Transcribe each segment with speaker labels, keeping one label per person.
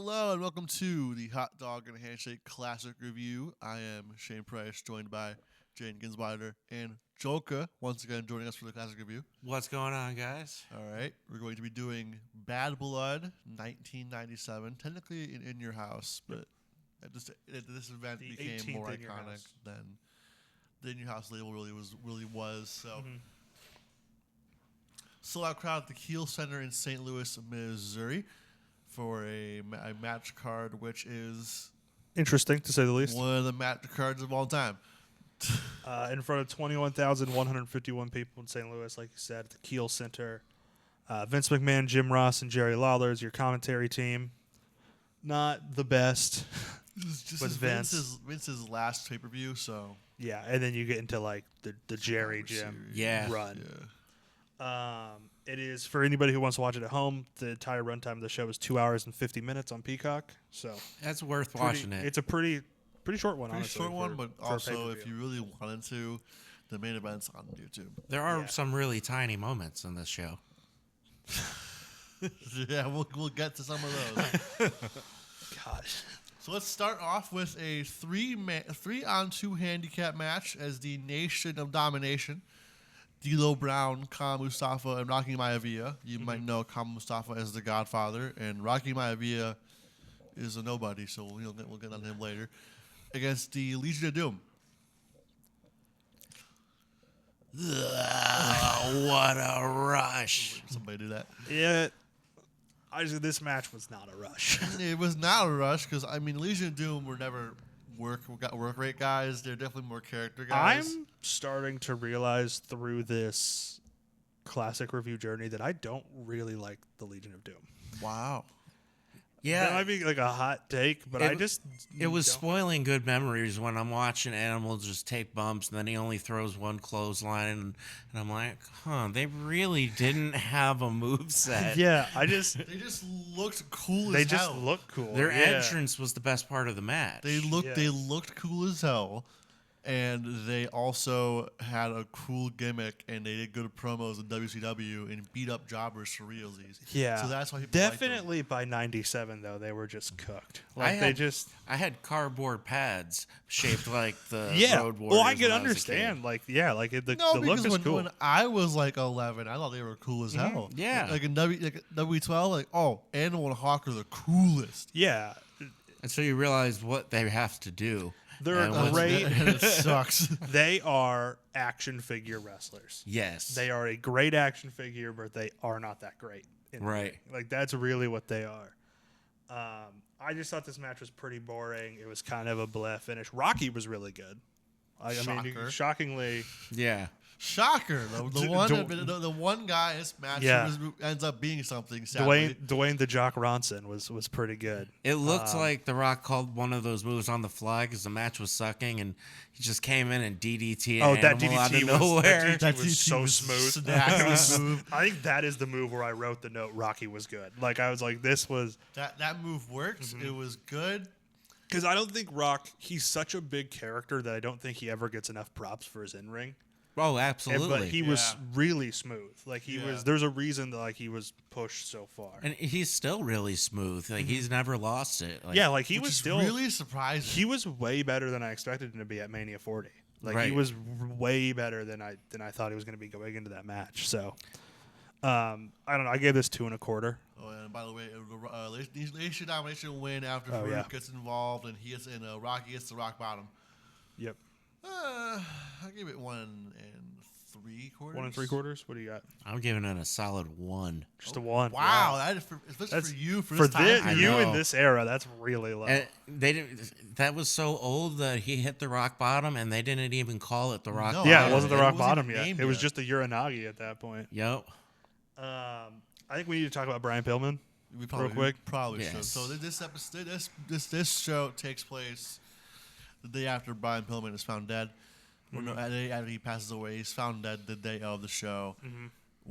Speaker 1: Hello and welcome to the Hot Dog and Handshake Classic Review. I am Shane Price, joined by Jayden Ginsweider and Jolka, once again joining us for the Classic Review.
Speaker 2: What's going on, guys?
Speaker 1: All right, we're going to be doing Bad Blood 1997, technically in Your House, but this event became more iconic than the In Your House label really was. So, sold out crowd at the Kiel Center in St. Louis, Missouri, for a match card, which is
Speaker 3: interesting to say the least.
Speaker 1: One of the match cards of all time.
Speaker 3: In front of 21,151 people in St. Louis, like you said, at the Kiel Center. Vince McMahon, Jim Ross, and Jerry Lawler is your commentary team. Not the best,
Speaker 1: but Vince's last pay-per-view, so...
Speaker 3: Yeah, and then you get into, like, the Jerry Jim run.
Speaker 1: Yeah.
Speaker 3: It is, for anybody who wants to watch it at home, the entire runtime of the show is 2 hours and 50 minutes on Peacock. So
Speaker 2: that's worth watching it.
Speaker 3: It's a pretty short one, honestly.
Speaker 1: Short one, but also, if you really wanted to, the main event's on YouTube.
Speaker 2: There are some really tiny moments in this show.
Speaker 1: Yeah, we'll get to some of those.
Speaker 3: Gosh.
Speaker 1: So let's start off with a 3-on-2 handicap match as the Nation of Domination. D'Lo Brown, Khan Mustafa, and Rocky Maivia. You might know Khan Mustafa as the Godfather, and Rocky Maivia is a nobody, so we'll get on him later. Against the Legion of Doom.
Speaker 2: What a rush!
Speaker 1: Somebody do that.
Speaker 3: Yeah. This match was not a rush.
Speaker 1: It was not a rush because Legion of Doom were never work rate guys. They're definitely more character guys.
Speaker 3: I'm starting to realize through this classic review journey that I don't really like the Legion of Doom.
Speaker 1: Wow.
Speaker 2: Yeah,
Speaker 3: that might be like a hot take, but
Speaker 2: it was spoiling good memories when I'm watching Animal just take bumps and then he only throws one clothesline and I'm like, they really didn't have a moveset.
Speaker 3: Yeah,
Speaker 1: they just looked cool as hell.
Speaker 3: They just looked cool.
Speaker 2: Their entrance was the best part of the match.
Speaker 1: They looked cool as hell. And they also had a cool gimmick, and they did good promos in WCW and beat up jobbers for realsies.
Speaker 3: Yeah,
Speaker 1: so that's why people
Speaker 3: definitely by '97 though they were just cooked.
Speaker 2: I had cardboard pads shaped like the Road Warriors.
Speaker 3: Well, I can understand. The look is cool.
Speaker 1: When I was like 11, I thought they were cool as hell.
Speaker 2: Yeah,
Speaker 1: like in W12, Animal and Hawk are the coolest.
Speaker 3: Yeah,
Speaker 2: and so you realize what they have to do.
Speaker 3: They're great.
Speaker 1: And it sucks.
Speaker 3: They are action figure wrestlers.
Speaker 2: Yes.
Speaker 3: They are a great action figure, but they are not that great.
Speaker 2: Right.
Speaker 3: Like, that's really what they are. I just thought this match was pretty boring. It was kind of a bleh finish. Rocky was really good. Shockingly.
Speaker 2: Yeah.
Speaker 1: Shocker. The one guy in this match ends up being something, sadly.
Speaker 3: Dwayne the Jock Ronson was pretty good.
Speaker 2: It looked like The Rock called one of those moves on the fly because the match was sucking, and he just came in and DDT'd
Speaker 3: that
Speaker 2: DDT
Speaker 3: out of
Speaker 2: nowhere.
Speaker 3: That DDT was so smooth. I think that is the move where I wrote the note, Rocky was good. Like, I was like, this was...
Speaker 1: That move worked. Mm-hmm. It was good.
Speaker 3: Because I don't think Rock, he's such a big character that I don't think he ever gets enough props for his in-ring.
Speaker 2: Oh, absolutely.
Speaker 3: But he was really smooth. Like, there's a reason that, like, he was pushed so far.
Speaker 2: And he's still really smooth. Like, he's never lost it.
Speaker 1: He was still really surprising.
Speaker 3: He was way better than I expected him to be at Mania 40. Like, he was way better than I thought he was going to be going into that match. So, I don't know. I gave this 2 1/4.
Speaker 1: Oh, and by the way, Nation Domination win after Farouk gets involved and Rocky gets the rock bottom.
Speaker 3: Yep.
Speaker 1: I give it 1 3/4.
Speaker 3: 1 3/4. What do you got?
Speaker 2: I'm giving it a solid 1.
Speaker 3: Just a 1.
Speaker 1: Wow, especially for you
Speaker 3: for
Speaker 1: this time.
Speaker 3: You in this era, that's really low.
Speaker 2: And they didn't. That was so old that he hit the rock bottom, and they didn't even call it the rock.
Speaker 1: No,
Speaker 3: it wasn't the rock bottom yet. It was just the Uranagi at that point.
Speaker 2: Yep.
Speaker 3: I think we need to talk about Brian Pillman real quick.
Speaker 1: Probably should. So this episode, this show takes place the day after Brian Pillman is found dead. Mm-hmm. The day after he passes away, he's found dead the day of the show. Mm-hmm.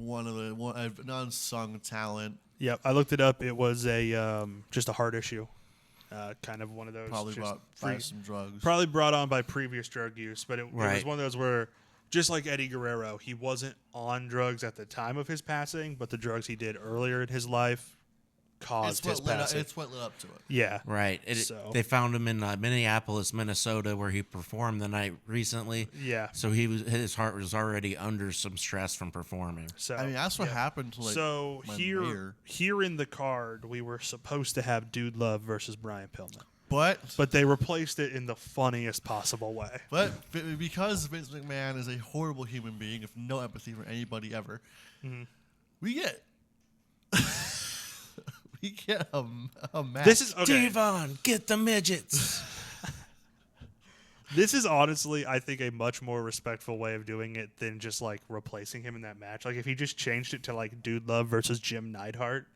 Speaker 1: One an unsung talent.
Speaker 3: Yep, I looked it up. It was just a heart issue, kind of one of those.
Speaker 1: Probably brought by some drugs.
Speaker 3: Probably brought on by previous drug use, but it was one of those where, just like Eddie Guerrero, he wasn't on drugs at the time of his passing, but the drugs he did earlier in his life caused his passing.
Speaker 1: It's what led up to it.
Speaker 3: Yeah.
Speaker 2: Right. They found him in Minneapolis, Minnesota, where he performed the night recently.
Speaker 3: Yeah.
Speaker 2: So his heart was already under some stress from performing.
Speaker 3: So
Speaker 1: I mean, that's what happened to
Speaker 3: So
Speaker 1: my
Speaker 3: here
Speaker 1: mayor.
Speaker 3: in the card, we were supposed to have Dude Love versus Brian Pillman.
Speaker 1: But
Speaker 3: they replaced it in the funniest possible way.
Speaker 1: But because Vince McMahon is a horrible human being with no empathy for anybody ever, we get a match.
Speaker 3: This is okay.
Speaker 2: Devon, get the midgets.
Speaker 3: This is honestly, I think, a much more respectful way of doing it than just like replacing him in that match. Like if he just changed it to like Dude Love versus Jim Neidhart,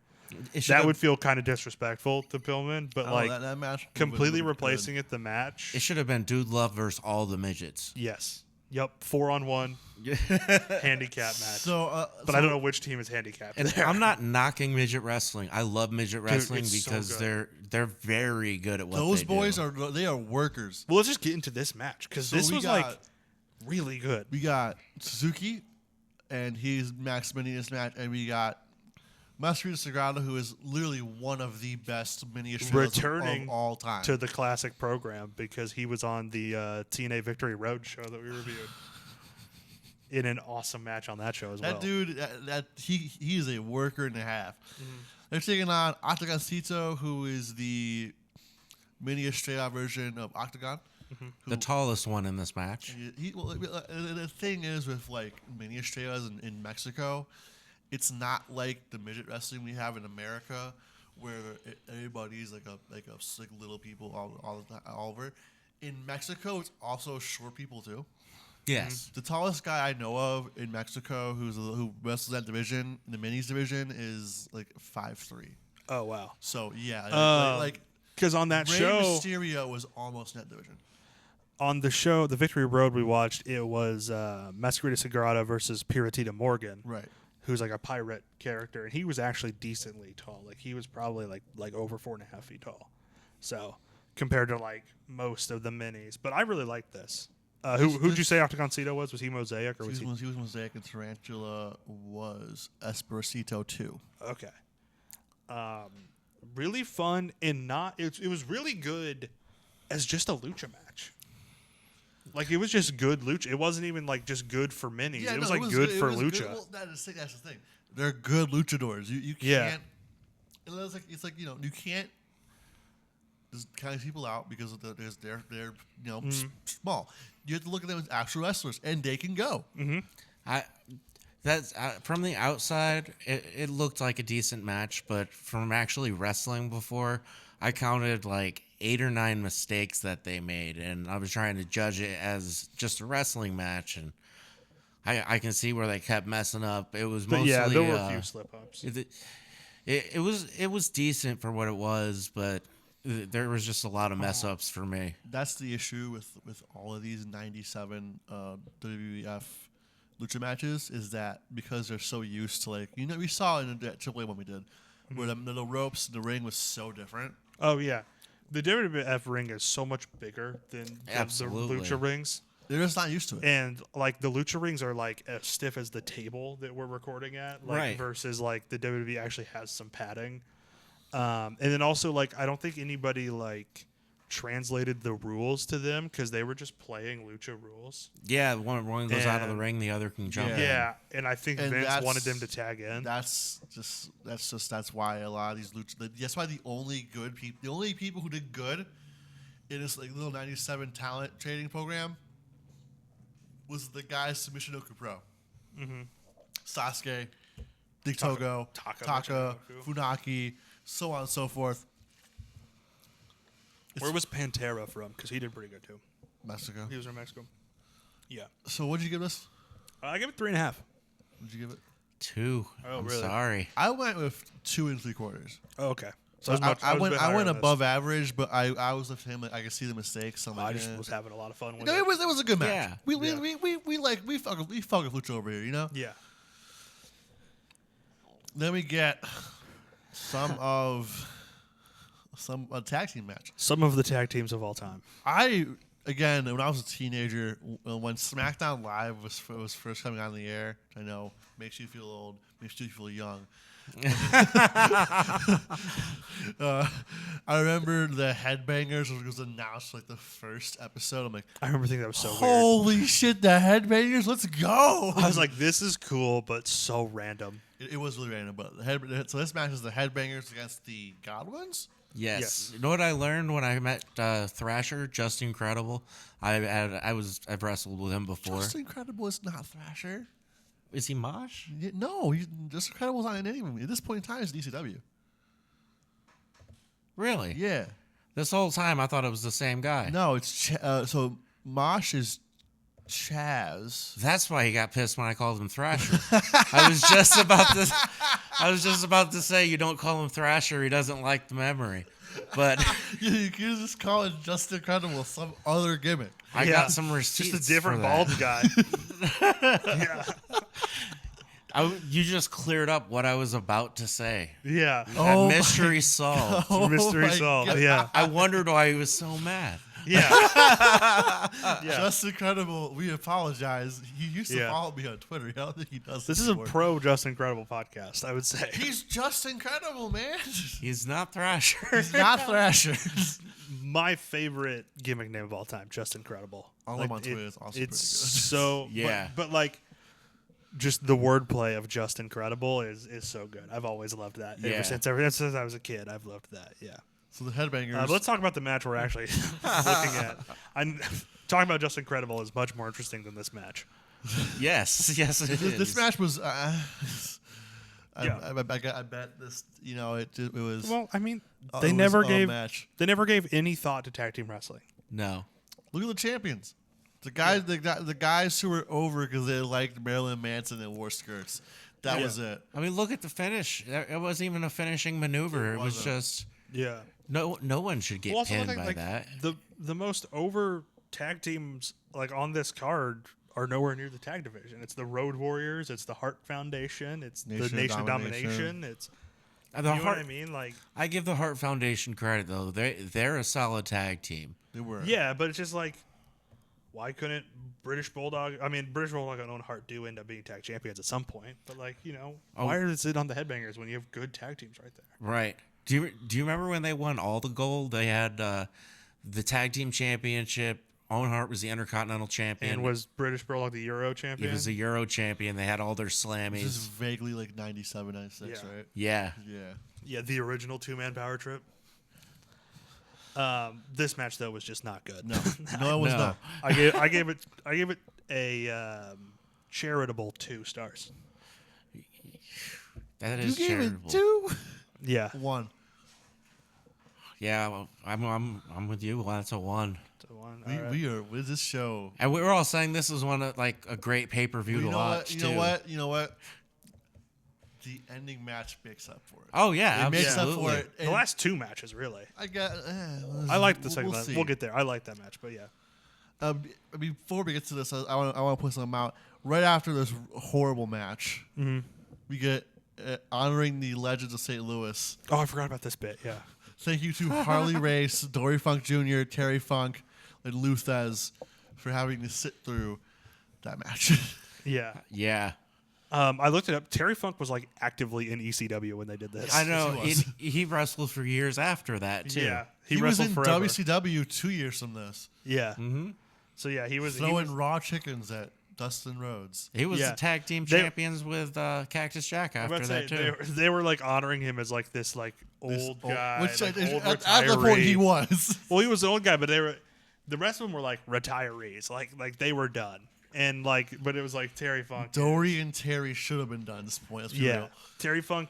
Speaker 3: that would feel kind of disrespectful to Pillman. But
Speaker 1: that match
Speaker 3: completely replacing it, the match.
Speaker 2: It should have been Dude Love versus all the midgets.
Speaker 3: Yes. Yep. 4-on-1 handicap match. But I don't know which team is handicapped.
Speaker 2: And I'm not knocking midget wrestling. I love midget wrestling because
Speaker 3: so
Speaker 2: they're very good at what
Speaker 1: those
Speaker 2: they
Speaker 1: boys
Speaker 2: do.
Speaker 1: are workers.
Speaker 3: Well, let's just get into this match because this was really good.
Speaker 1: We got Suzuki, and he's Max winning this match, and we got Masquerade Sagrada, who is literally one of the best mini
Speaker 3: returning
Speaker 1: of all time
Speaker 3: to the classic program because he was on the TNA Victory Road show that we reviewed in an awesome match on that show as well.
Speaker 1: That dude, he is a worker and a half. They're taking on Octagon Cito, who is the mini straight-out version of Octagon.
Speaker 2: The tallest one in this match.
Speaker 1: The thing is with like mini estrellas in Mexico, it's not like the midget wrestling we have in America, where everybody's like little people all over. In Mexico, it's also short people too.
Speaker 2: Yes.
Speaker 1: The tallest guy I know of in Mexico who wrestles that division, the minis division, is like 5'3".
Speaker 3: Oh wow!
Speaker 1: So yeah,
Speaker 3: because on that
Speaker 1: Rey
Speaker 3: show,
Speaker 1: Mysterio was almost in that division.
Speaker 3: On the show, the Victory Road we watched, it was Masquerade Sagrada versus Piratita Morgan,
Speaker 1: Right.
Speaker 3: who's like a pirate character, and he was actually decently tall. Like he was probably like over 4.5 feet tall. So compared to like most of the minis, but I really liked this. Who'd you say Octagon Cito was? Was he Mosaic or was he?
Speaker 1: He was Mosaic, and Tarantula was Espercito too.
Speaker 3: Okay. Really fun and not. It was really good as just a lucha match. Like it was just good lucha. It wasn't even like just good for minis.
Speaker 1: Yeah,
Speaker 3: it was good
Speaker 1: it
Speaker 3: for
Speaker 1: was
Speaker 3: lucha.
Speaker 1: Good. Well, that's the thing. They're good luchadors. You can't.
Speaker 3: Yeah.
Speaker 1: It's like you can't just kind of people out because they're small. You have to look at them as actual wrestlers, and they can go.
Speaker 2: That's from the outside, it looked like a decent match, but from actually wrestling before, I counted like 8 or 9 mistakes that they made, and I was trying to judge it as just a wrestling match, and I can see where they kept messing up. It was mostly
Speaker 3: there were a few slip ups.
Speaker 2: It was decent for what it was, but there was just a lot of mess ups for me.
Speaker 1: That's the issue with all of these 97 WWF lucha matches, is that because they're so used to we saw in the AAA one we did, where the ropes, the ring was so different.
Speaker 3: Oh yeah, the WWF ring is so much bigger than the lucha rings.
Speaker 1: They're just not used to it.
Speaker 3: And like the lucha rings are like as stiff as the table that we're recording at,
Speaker 2: right?
Speaker 3: Versus like the WWE actually has some padding. And then also I don't think anybody translated the rules to them because they were just playing lucha rules.
Speaker 2: Yeah, one goes out of the ring, the other can jump in.
Speaker 3: Yeah, and I think Vince wanted them to tag in.
Speaker 1: That's why a lot of these lucha. That's why the only people who did good in this little 97 talent trading program was the guys Submission Oku Pro, Sasuke, Dick Togo, Taka, Funaki, so on and so forth.
Speaker 3: Where was Pantera from? Because he did pretty good too.
Speaker 1: Mexico.
Speaker 3: He was from Mexico. Yeah.
Speaker 1: So what'd you give this?
Speaker 3: I give it 3.5.
Speaker 1: What'd you give it?
Speaker 2: 2.
Speaker 3: Oh,
Speaker 2: I'm
Speaker 3: really?
Speaker 2: Sorry.
Speaker 1: I went with 2 3/4.
Speaker 3: Oh, okay.
Speaker 1: So I went above average, but I was with him. I could see the mistakes. So
Speaker 3: I just was having a lot of fun with
Speaker 1: it. It was a good match.
Speaker 2: Yeah.
Speaker 1: We fuck with lucha over here, you know.
Speaker 3: Yeah.
Speaker 1: Then we get some tag team match.
Speaker 3: Some of the tag teams of all time.
Speaker 1: Again, when I was a teenager, when SmackDown Live was first coming on the air, I know makes you feel old, makes you feel young. I remember the Headbangers was announced like the first episode. I'm like,
Speaker 3: I remember thinking that was so weird.
Speaker 1: holy shit, the Headbangers, let's go.
Speaker 3: I was like, this is cool, but so random.
Speaker 1: It was really random, but so this match is the Headbangers against the Godwins.
Speaker 2: Yes. You know what I learned when I met Thrasher, Just Incredible? I've wrestled with him before.
Speaker 1: Just Incredible is not Thrasher.
Speaker 2: Is he Mosh?
Speaker 1: No, Just Incredible's not in any of them. At this point in time, it's DCW.
Speaker 2: Really?
Speaker 1: Yeah.
Speaker 2: This whole time I thought it was the same guy.
Speaker 1: No, it's so Mosh is Chaz.
Speaker 2: That's why he got pissed when I called him Thrasher. I was just about to say you don't call him Thrasher. He doesn't like the memory. But
Speaker 1: You can just call it Just Incredible, some other gimmick.
Speaker 2: I got some receipts.
Speaker 3: Just a different
Speaker 2: for that.
Speaker 3: bald guy. Yeah.
Speaker 2: You just cleared up what I was about to say.
Speaker 3: Yeah.
Speaker 2: That mystery solved.
Speaker 3: Mystery
Speaker 1: my
Speaker 3: solved.
Speaker 1: God.
Speaker 3: Yeah.
Speaker 2: I wondered why he was so mad.
Speaker 3: Yeah. Yeah.
Speaker 1: Just Incredible, we apologize. He used to
Speaker 3: Yeah.
Speaker 1: follow me on Twitter. I don't think he does.
Speaker 3: This is a
Speaker 1: anymore.
Speaker 3: pro Just Incredible podcast, I would say.
Speaker 1: He's Just Incredible, man.
Speaker 2: He's not Thrasher.
Speaker 1: He's not Thrasher.
Speaker 3: My favorite gimmick name of all time, Just Incredible.
Speaker 1: All I'm on Twitter is also
Speaker 3: It's
Speaker 1: pretty
Speaker 3: so
Speaker 2: Yeah.
Speaker 3: but like just the wordplay of Just Incredible is so good. I've always loved that.
Speaker 2: Yeah.
Speaker 3: Ever since I was a kid, I've loved that. Yeah.
Speaker 1: So the Headbangers.
Speaker 3: Let's talk about the match we're actually looking at. Talking about Just Incredible is much more interesting than this match.
Speaker 2: Yes, it is.
Speaker 1: This match was.
Speaker 3: Yeah.
Speaker 1: I bet this. You know, it was.
Speaker 3: Well, I mean,
Speaker 1: it
Speaker 3: they
Speaker 1: was
Speaker 3: never
Speaker 1: a
Speaker 3: gave
Speaker 1: match.
Speaker 3: they never gave any thought to tag team wrestling.
Speaker 2: No.
Speaker 1: Look at the champions. The guys, the guys who were over because they liked Marilyn Manson and wore skirts. That was it.
Speaker 2: I mean, look at the finish. It wasn't even a finishing maneuver. It was
Speaker 1: wasn't.
Speaker 2: just
Speaker 3: Yeah.
Speaker 2: no one should get
Speaker 3: Well, also,
Speaker 2: pinned
Speaker 3: I think,
Speaker 2: by
Speaker 3: like,
Speaker 2: that.
Speaker 3: The most over tag teams like on this card are nowhere near the tag division. It's the Road Warriors. It's the Hart Foundation. It's the Nation of Domination. It's
Speaker 2: The
Speaker 3: you know
Speaker 2: Hart,
Speaker 3: what I mean? Like,
Speaker 2: I give the Hart Foundation credit though. They're a solid tag team.
Speaker 1: They were.
Speaker 3: yeah, but it's just like, why couldn't British Bulldog? I mean, British Bulldog and Owen Hart do end up being tag champions at some point, but like, you know, why is it on the Headbangers when you have good tag teams right there?
Speaker 2: Right. Do you remember when they won all the gold? They had the tag team championship. Owen Hart was the Intercontinental champion.
Speaker 3: And was British Bulldog the Euro champion?
Speaker 2: He was the Euro champion. They had all their slammies.
Speaker 1: This is vaguely like 97, 96,
Speaker 3: Yeah.
Speaker 1: right?
Speaker 2: Yeah.
Speaker 1: Yeah.
Speaker 3: Yeah, the original 2-man power trip. This match though was just not good.
Speaker 1: No, no, it was
Speaker 2: No.
Speaker 1: not.
Speaker 3: I gave it a charitable 2 stars.
Speaker 2: That
Speaker 1: You
Speaker 2: is
Speaker 1: gave
Speaker 2: charitable.
Speaker 1: it 2?
Speaker 3: Yeah,
Speaker 1: 1.
Speaker 2: Yeah, well, I'm with you. Well, that's a 1.
Speaker 3: so 1.
Speaker 1: We,
Speaker 3: All right.
Speaker 1: we are with this show.
Speaker 2: And we were all saying this was one of like a great pay per view to watch.
Speaker 1: You know what? The ending match makes up for it.
Speaker 2: Oh yeah,
Speaker 1: It makes
Speaker 2: absolutely.
Speaker 1: up for it.
Speaker 3: The
Speaker 1: And
Speaker 3: last 2 matches really.
Speaker 1: I got.
Speaker 3: I liked the second
Speaker 1: we'll
Speaker 3: one.
Speaker 1: see.
Speaker 3: We'll get there. I like that match, but yeah.
Speaker 1: Before we get to this, I want to put something out. Right after this horrible match, we get honoring the legends of St. Louis.
Speaker 3: Oh, I forgot about this bit. Yeah.
Speaker 1: Thank you to Harley Race, Dory Funk Jr., Terry Funk, and Lou Thez for having to sit through that match.
Speaker 3: Yeah.
Speaker 2: Yeah,
Speaker 3: I looked it up. Terry Funk was like actively in ECW when they did this.
Speaker 2: I know.
Speaker 1: he was.
Speaker 2: He wrestled for years after that too.
Speaker 3: Yeah.
Speaker 1: He was
Speaker 3: wrestled
Speaker 1: in
Speaker 3: forever.
Speaker 1: WCW 2 years from this,
Speaker 3: Yeah. Mm-hmm. So yeah, he was
Speaker 1: throwing raw chickens at Dustin Rhodes.
Speaker 2: He was
Speaker 3: Yeah.
Speaker 2: the tag team
Speaker 3: They-
Speaker 2: champions with Cactus Jack
Speaker 3: I'm
Speaker 2: after
Speaker 3: about to
Speaker 2: that
Speaker 3: say,
Speaker 2: too.
Speaker 3: they were like honoring him as like this like old guy,
Speaker 1: which
Speaker 3: like, old
Speaker 1: at the point he
Speaker 3: retiree.
Speaker 1: was.
Speaker 3: Well, he was the old guy, but the rest of them were like retirees, like they were done, and like, but it was like Terry Funk.
Speaker 1: Dory and Terry should have been done at this point. Let's be
Speaker 3: Yeah,
Speaker 1: real.
Speaker 3: Terry Funk,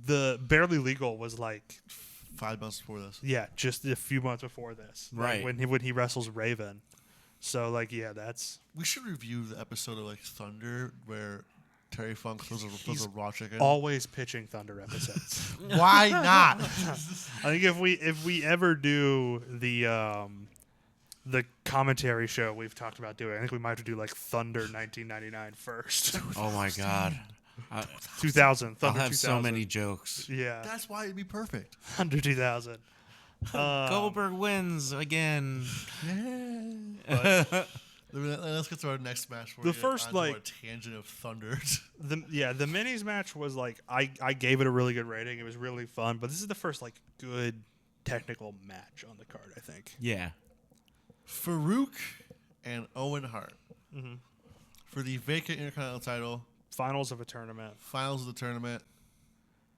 Speaker 3: the Barely Legal was like
Speaker 1: 5 months before this.
Speaker 3: just a few months before this, like,
Speaker 2: Right.
Speaker 3: when he wrestles Raven. So like that's
Speaker 1: We should review the episode of like Thunder where Terry Funk throws a raw chicken.
Speaker 3: always pitching Thunder episodes.
Speaker 1: Why not?
Speaker 3: I think if we ever do the commentary show we've talked about doing, I think we might have to do like Thunder 1999 first.
Speaker 2: Oh my god,
Speaker 3: 2000.
Speaker 2: I'll
Speaker 3: Thunder
Speaker 2: have
Speaker 3: 2000.
Speaker 2: so many jokes.
Speaker 3: Yeah.
Speaker 1: That's why it'd be perfect.
Speaker 3: Thunder 2000.
Speaker 2: Goldberg wins again.
Speaker 1: Let's get to our next match.
Speaker 3: The first,
Speaker 1: onto
Speaker 3: like-
Speaker 1: our tangent of thunder.
Speaker 3: The minis match was like I gave it a really good rating. It was really fun, but this is the first like good technical match on the card, I think.
Speaker 2: Yeah.
Speaker 1: Farouk and Owen Hart for the vacant Intercontinental title.
Speaker 3: Finals of a tournament.
Speaker 1: Finals of the tournament.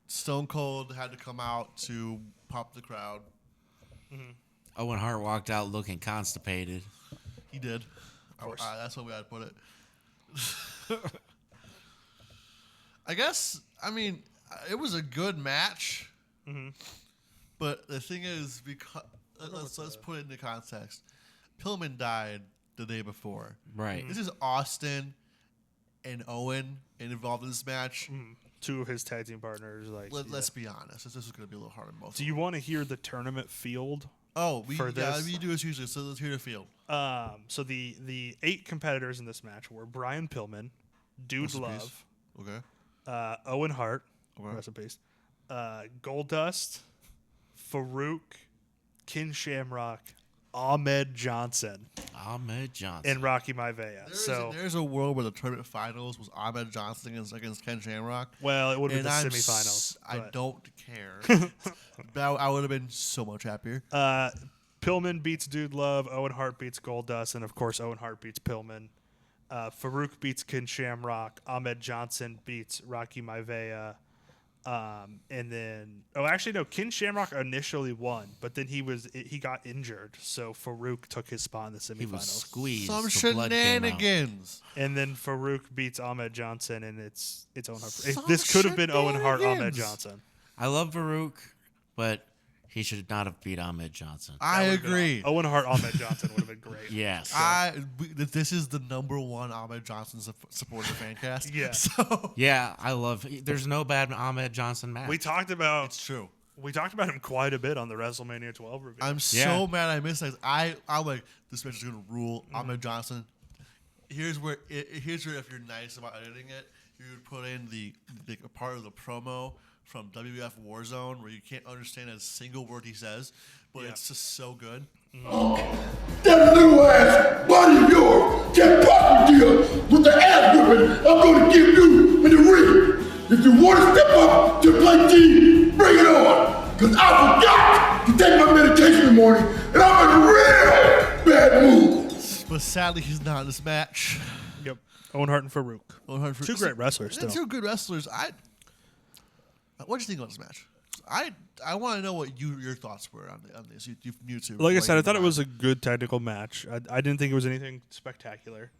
Speaker 1: Stone Cold had to come out to pop the crowd.
Speaker 2: Owen Hart walked out looking constipated.
Speaker 1: He did.
Speaker 3: Of course.
Speaker 1: That's what we had to put it. I guess, I mean, it was a good match. But the thing is, because let's put it into context. Pillman died the day before.
Speaker 2: Right.
Speaker 1: This is Austin and Owen involved in this match.
Speaker 3: Two of his tag team partners. Like,
Speaker 1: Let's be honest. This is going to be a little hard on both.
Speaker 3: Do you want to hear the tournament field?
Speaker 1: We do this usually, so let's hear the field.
Speaker 3: So the 8 competitors in this match were Brian Pillman, Dude
Speaker 1: Rest in
Speaker 3: Love,
Speaker 1: peace. Okay.
Speaker 3: Owen Hart,
Speaker 1: Okay.
Speaker 3: rest in peace, Goldust, Farouk, Ken Shamrock, Ahmed Johnson, and Rocky Maivia.
Speaker 1: There's a world where the tournament finals was Ahmed Johnson against Ken Shamrock.
Speaker 3: Well, it would have been
Speaker 1: And
Speaker 3: the semifinals.
Speaker 1: I
Speaker 3: but-
Speaker 1: don't care. But I would have been so much happier.
Speaker 3: Pillman beats Dude Love. Owen Hart beats Goldust, and of course, Owen Hart beats Pillman. Farouk beats Ken Shamrock. Ahmed Johnson beats Rocky Maivia. And then, Ken Shamrock initially won, but then he got injured, so Farouk took his spot in the semifinals.
Speaker 2: He was squeezed.
Speaker 1: Some
Speaker 2: the blood came out.
Speaker 1: shenanigans.
Speaker 3: And then Farouk beats Ahmed Johnson, and it's Owen Hart.
Speaker 1: Some
Speaker 3: This could have been Owen Hart, Ahmed
Speaker 1: shenanigans.
Speaker 3: Johnson.
Speaker 2: I love Farouk, but he should not have beat Ahmed Johnson.
Speaker 1: I
Speaker 3: That would've been
Speaker 1: agree.
Speaker 3: Owen Hart, Ahmed Johnson would have been great.
Speaker 2: Yes.
Speaker 1: This is the #1 Ahmed Johnson supporter fan cast.
Speaker 3: Yeah.
Speaker 1: So
Speaker 2: Yeah, I love. There's no bad Ahmed Johnson match.
Speaker 3: We talked about
Speaker 1: it's true.
Speaker 3: him quite a bit on the WrestleMania 12 review.
Speaker 1: I'm so mad I missed that. I'm like, this match is gonna rule. Ahmed Johnson. Here's where if you're nice about editing it, you would put in the part of the promo from WWF Warzone where you can't understand a single word he says, but it's just so good.
Speaker 4: That little ass body of yours can't possibly deal with the ass whipping I'm going to give you in the ring. If you want to step up to play team, bring it on. Because I forgot to take my medication in the morning, and I'm in a real bad mood.
Speaker 1: But sadly, he's not in this match.
Speaker 3: Yep. Owen Hart and Farouk.
Speaker 1: Two
Speaker 3: great wrestlers,
Speaker 1: They're
Speaker 3: still.
Speaker 1: two good wrestlers. What do you think about this match? I want to know what your thoughts were on this. You two.
Speaker 3: Like I said, I thought it was a good technical match. I didn't think it was anything spectacular.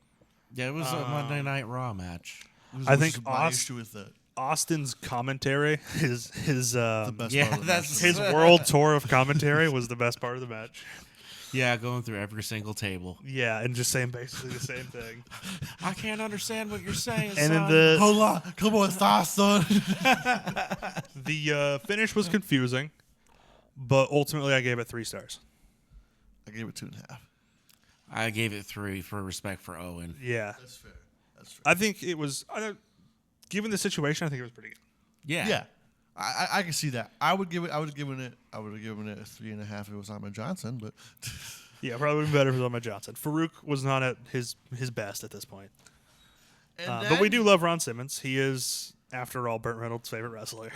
Speaker 2: Yeah, it was a Monday Night Raw match.
Speaker 3: I think
Speaker 1: my issue with it.
Speaker 3: Austin's commentary, his
Speaker 1: The best
Speaker 2: Yeah,
Speaker 1: part of the
Speaker 2: that's-
Speaker 1: match.
Speaker 3: his world tour of commentary was the best part of the match.
Speaker 2: Yeah, going through every single table.
Speaker 3: Yeah, and just saying basically the same thing.
Speaker 2: I can't understand what you're saying.
Speaker 3: And then
Speaker 2: son.
Speaker 3: the
Speaker 1: Hold on, come on, stop, son.
Speaker 3: finish was confusing, but ultimately I gave it 3 stars.
Speaker 1: I gave it 2.5.
Speaker 2: I gave it 3 for respect for Owen.
Speaker 3: Yeah,
Speaker 1: That's fair. That's fair.
Speaker 3: I think it was. Given the situation, I think it was pretty good.
Speaker 2: Yeah.
Speaker 1: Yeah, I can see that. I would have given it a 3.5 if it was Ahmed Johnson, but
Speaker 3: Yeah, probably would have been better if it was Ahmed Johnson. Farouk was not at his best at this point. But we do love Ron Simmons. He is, after all, Burt Reynolds' favorite wrestler.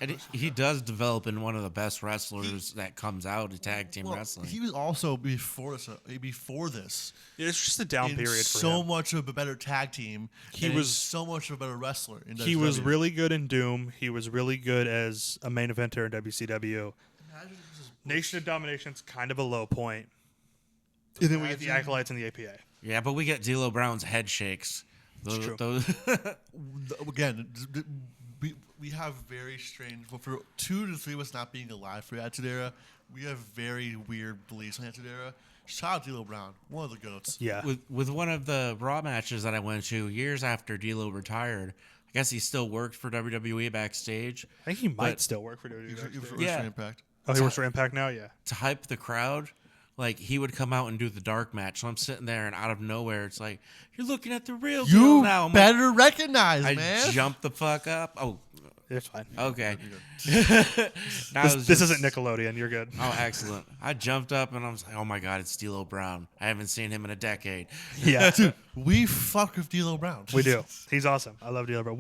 Speaker 2: And he does develop in one of the best wrestlers that comes out of tag team wrestling.
Speaker 1: He was also before this
Speaker 3: It's just a down
Speaker 1: in
Speaker 3: period for
Speaker 1: so
Speaker 3: him.
Speaker 1: much of a better tag team.
Speaker 3: He
Speaker 1: and
Speaker 3: was-
Speaker 1: so much of a better wrestler. In
Speaker 3: He was
Speaker 1: WCW.
Speaker 3: really good in Doom. He was really good as a main eventer in WCW. Nation of Domination's kind of a low point. And then we get the Acolytes and the APA.
Speaker 2: Yeah, but we get D'Lo Brown's head shakes. Those,
Speaker 3: true.
Speaker 1: Again, we have very strange. Well, for 2 to 3 of us not being alive for the Attitude Era, we have very weird beliefs on the Attitude Era. Shout out D'Lo Brown, one of the goats.
Speaker 3: Yeah.
Speaker 2: with one of the Raw matches that I went to years after D'Lo retired, I guess he still worked for WWE backstage.
Speaker 3: I think he might
Speaker 2: But-
Speaker 3: still work for
Speaker 1: He
Speaker 3: WWE.
Speaker 1: was
Speaker 3: backstage.
Speaker 1: for
Speaker 2: Yeah.
Speaker 1: Impact.
Speaker 3: Oh, he works for Impact now? Yeah.
Speaker 2: To hype the crowd, like he would come out and do the dark match. So I'm sitting there, and out of nowhere, it's like, you're looking at the real deal
Speaker 1: You
Speaker 2: now. I'm
Speaker 1: better recognize,
Speaker 2: like,
Speaker 1: man.
Speaker 2: I jumped the fuck up. Oh,
Speaker 3: It's fine.
Speaker 2: okay.
Speaker 3: This isn't Nickelodeon. You're good.
Speaker 2: Oh, excellent. I jumped up, and I was like, oh my God, it's D'Lo Brown. I haven't seen him in a decade.
Speaker 3: Yeah,
Speaker 1: We fuck with D'Lo Brown.
Speaker 3: we do. He's awesome. I love D'Lo Brown.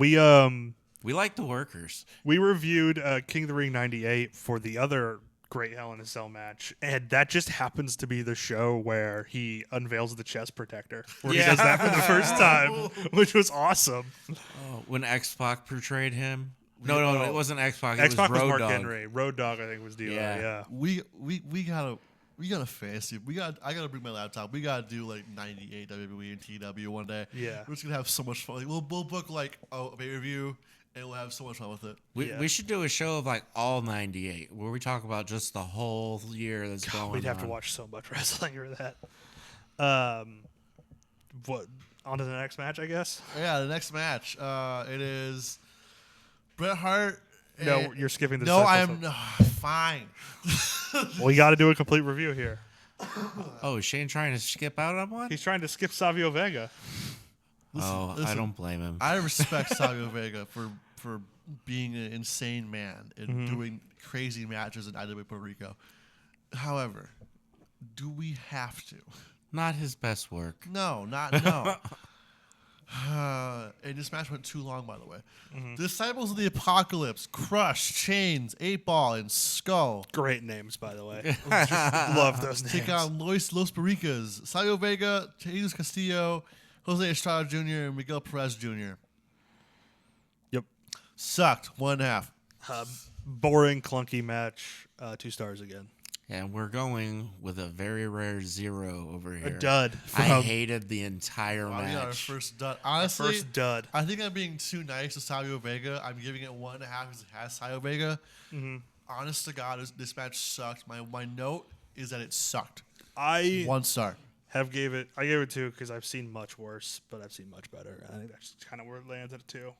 Speaker 2: We like the workers.
Speaker 3: We reviewed King of the Ring 98 for the other great Hell in a Cell match, and that just happens to be the show where he unveils the chest protector, where he
Speaker 2: Yeah.
Speaker 3: does that for the first time, which was awesome.
Speaker 2: Oh, when X-Pac portrayed him. No, it wasn't X-Pac. It
Speaker 3: X-Pac was
Speaker 2: Road
Speaker 3: Mark
Speaker 2: Dogg.
Speaker 3: Henry. Road Dogg, I think, was D'Lo.
Speaker 2: Yeah.
Speaker 3: Yeah.
Speaker 1: We gotta fancy. I gotta bring my laptop. We gotta do like 98 WWE and TW one day.
Speaker 3: Yeah.
Speaker 1: We're just gonna have so much fun. Like, we'll book like a pay-per-view and we'll have so much fun with it.
Speaker 2: We should do a show of like all 98 where we talk about just the whole year that's going on.
Speaker 3: We'd have to watch so much wrestling for that. What? On to the next match, I guess.
Speaker 1: Yeah, the next match. It is Bret Hart.
Speaker 3: No, you're skipping the.
Speaker 1: No, I
Speaker 3: cycle,
Speaker 1: am
Speaker 3: so-
Speaker 1: fine.
Speaker 3: We got to do a complete review here.
Speaker 2: Oh, is Shane trying to skip out on one?
Speaker 3: He's trying to skip Savio Vega.
Speaker 2: I
Speaker 1: listen.
Speaker 2: don't blame him.
Speaker 1: I respect Savio Vega for being an insane man and doing crazy matches in IWA Puerto Rico. However, do we have to?
Speaker 2: Not his best work.
Speaker 1: No. And this match went too long, by the way. Disciples of the Apocalypse, Crush, Chains, 8-Ball, and Skull
Speaker 3: Great names, by the way. Love those names.
Speaker 1: take on Los Barricas, Savio Vega, Jesus Castillo, Jose Estrada Jr., and Miguel Perez Jr.
Speaker 3: Yep.
Speaker 1: Sucked. 1.5.
Speaker 3: Boring, clunky match. 2 stars again.
Speaker 2: And we're going with a very rare 0 over here.
Speaker 3: A dud.
Speaker 2: I hated the entire
Speaker 1: We got our
Speaker 2: match.
Speaker 1: first dud. Honestly,
Speaker 3: First dud.
Speaker 1: I think I'm being too nice to Savio Vega. I'm giving it 1.5 because it has Savio Vega. Honest to God, this match sucked. My note is that it sucked.
Speaker 3: I
Speaker 1: 1 star.
Speaker 3: gave it 2 because I've seen much worse, but I've seen much better. I think that's kind of where it lands at a 2.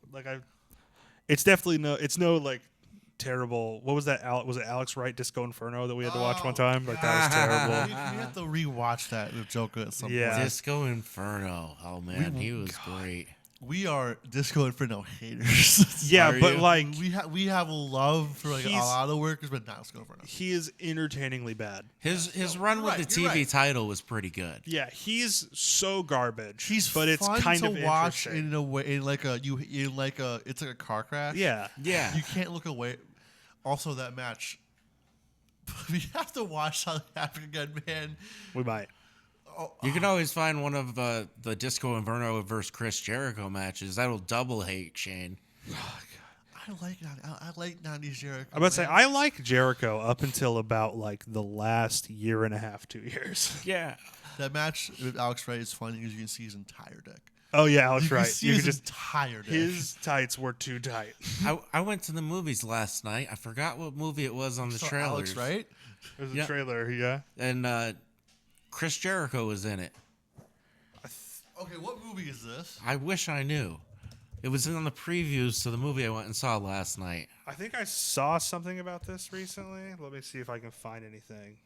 Speaker 3: It's definitely no like terrible. What was that? Was it Alex Wright Disco Inferno that we had to watch one time? Like that was terrible.
Speaker 1: We have to rewatch that with Jolka at some
Speaker 3: Yeah.
Speaker 1: point.
Speaker 2: Disco Inferno. Oh, man, he was great.
Speaker 1: We are Disco Inferno haters.
Speaker 3: Yeah,
Speaker 2: Are
Speaker 3: but
Speaker 2: you?
Speaker 3: like
Speaker 1: we have a love for like a
Speaker 3: He's-
Speaker 1: lot of workers, but not Disco Inferno.
Speaker 3: he is entertainingly bad.
Speaker 2: His run with
Speaker 1: right,
Speaker 2: the
Speaker 1: you're
Speaker 2: TV
Speaker 1: right.
Speaker 2: title was pretty good.
Speaker 3: Yeah, he's so garbage.
Speaker 1: He's
Speaker 3: but it's
Speaker 1: fun
Speaker 3: kind
Speaker 1: to
Speaker 3: of
Speaker 1: watch
Speaker 3: interesting.
Speaker 1: in a way, it's like a car crash.
Speaker 3: Yeah.
Speaker 2: Yeah.
Speaker 1: You can't look away. Also, that match, we have to watch how it happened again, man.
Speaker 3: We might.
Speaker 2: You can always find one of the Disco Inferno versus Chris Jericho matches. That'll double hate Shane.
Speaker 1: I like 90s Jericho.
Speaker 3: I'm about to say
Speaker 1: man.
Speaker 3: I like Jericho up until about like the last year and a half, 2 years.
Speaker 2: Yeah.
Speaker 1: That match with Alex Wright is funny because you can see his entire dick.
Speaker 3: Oh yeah, Alex
Speaker 1: You can
Speaker 3: Wright.
Speaker 1: see
Speaker 3: You
Speaker 1: his
Speaker 3: could just
Speaker 1: entire dick.
Speaker 3: his tights were too tight.
Speaker 2: I went to the movies last night. I forgot what movie it was on the
Speaker 1: So
Speaker 2: trailers.
Speaker 1: Alex Wright.
Speaker 3: There's a
Speaker 2: Yeah.
Speaker 3: trailer, yeah.
Speaker 2: And Chris Jericho was in it.
Speaker 1: Okay, what movie is this?
Speaker 2: I wish I knew. It was in the previews to the movie I went and saw last night.
Speaker 3: I think I saw something about this recently. Let me see if I can find anything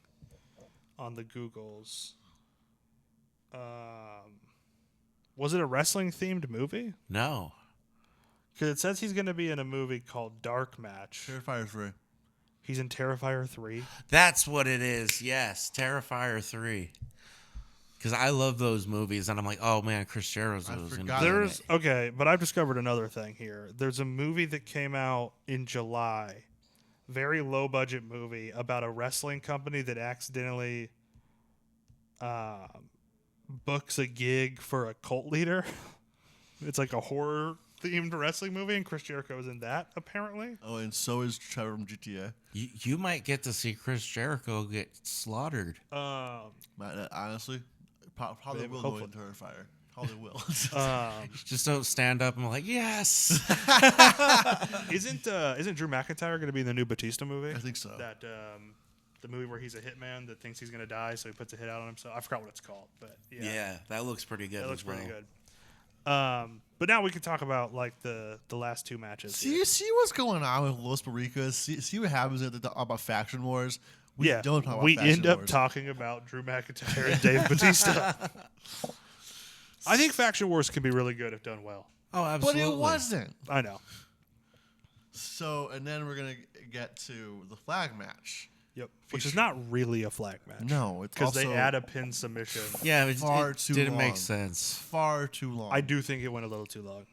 Speaker 3: on the Googles. Was it a wrestling themed movie?
Speaker 2: No.
Speaker 3: Because it says he's going to be in a movie called Dark Match.
Speaker 1: Terrifier 3.
Speaker 3: He's in Terrifier 3.
Speaker 2: That's what it is. Yes, Terrifier 3. Because I love those movies, and I'm like, oh man, Chris Jericho's
Speaker 1: I
Speaker 2: going to be
Speaker 1: forgot.
Speaker 2: in
Speaker 3: There's
Speaker 2: it.
Speaker 3: okay, but I've discovered another thing here. There's a movie that came out in July, very low budget movie about a wrestling company that accidentally books a gig for a cult leader. It's like a horror themed wrestling movie, and Chris Jericho is in that apparently.
Speaker 1: Oh, and so is Trevor from GTA.
Speaker 2: You might get to see Chris Jericho get slaughtered.
Speaker 1: Honestly, probably
Speaker 3: Maybe,
Speaker 1: will go in
Speaker 3: hopefully.
Speaker 1: Terrifier. Probably will.
Speaker 2: Just don't stand up and be like, yes.
Speaker 3: Isn't Drew McIntyre going to be in the new Batista movie?
Speaker 1: I think so.
Speaker 3: That the movie where he's a hitman that thinks he's going to die, so he puts a hit out on himself. I forgot what it's called, but
Speaker 2: Yeah, that looks pretty good.
Speaker 3: that looks
Speaker 2: as well.
Speaker 3: pretty good. But now we can talk about like the last 2 matches.
Speaker 1: See what's going on with Los Barricas. See what happens about faction wars. We don't talk about
Speaker 3: we
Speaker 1: Faction
Speaker 3: end up
Speaker 1: Wars.
Speaker 3: talking about Drew McIntyre and Dave Bautista. I think Faction Wars can be really good if done well.
Speaker 2: Oh,
Speaker 1: But
Speaker 2: absolutely.
Speaker 1: it wasn't.
Speaker 3: I know.
Speaker 1: So, and then we're going to get to the flag match.
Speaker 3: Yep. Which is not really a flag match.
Speaker 1: No, it's
Speaker 3: Because
Speaker 1: also
Speaker 3: they add a pin submission.
Speaker 2: Yeah, it
Speaker 1: far too
Speaker 2: didn't
Speaker 1: long.
Speaker 2: make sense.
Speaker 1: far too long.
Speaker 3: I do think it went a little too long.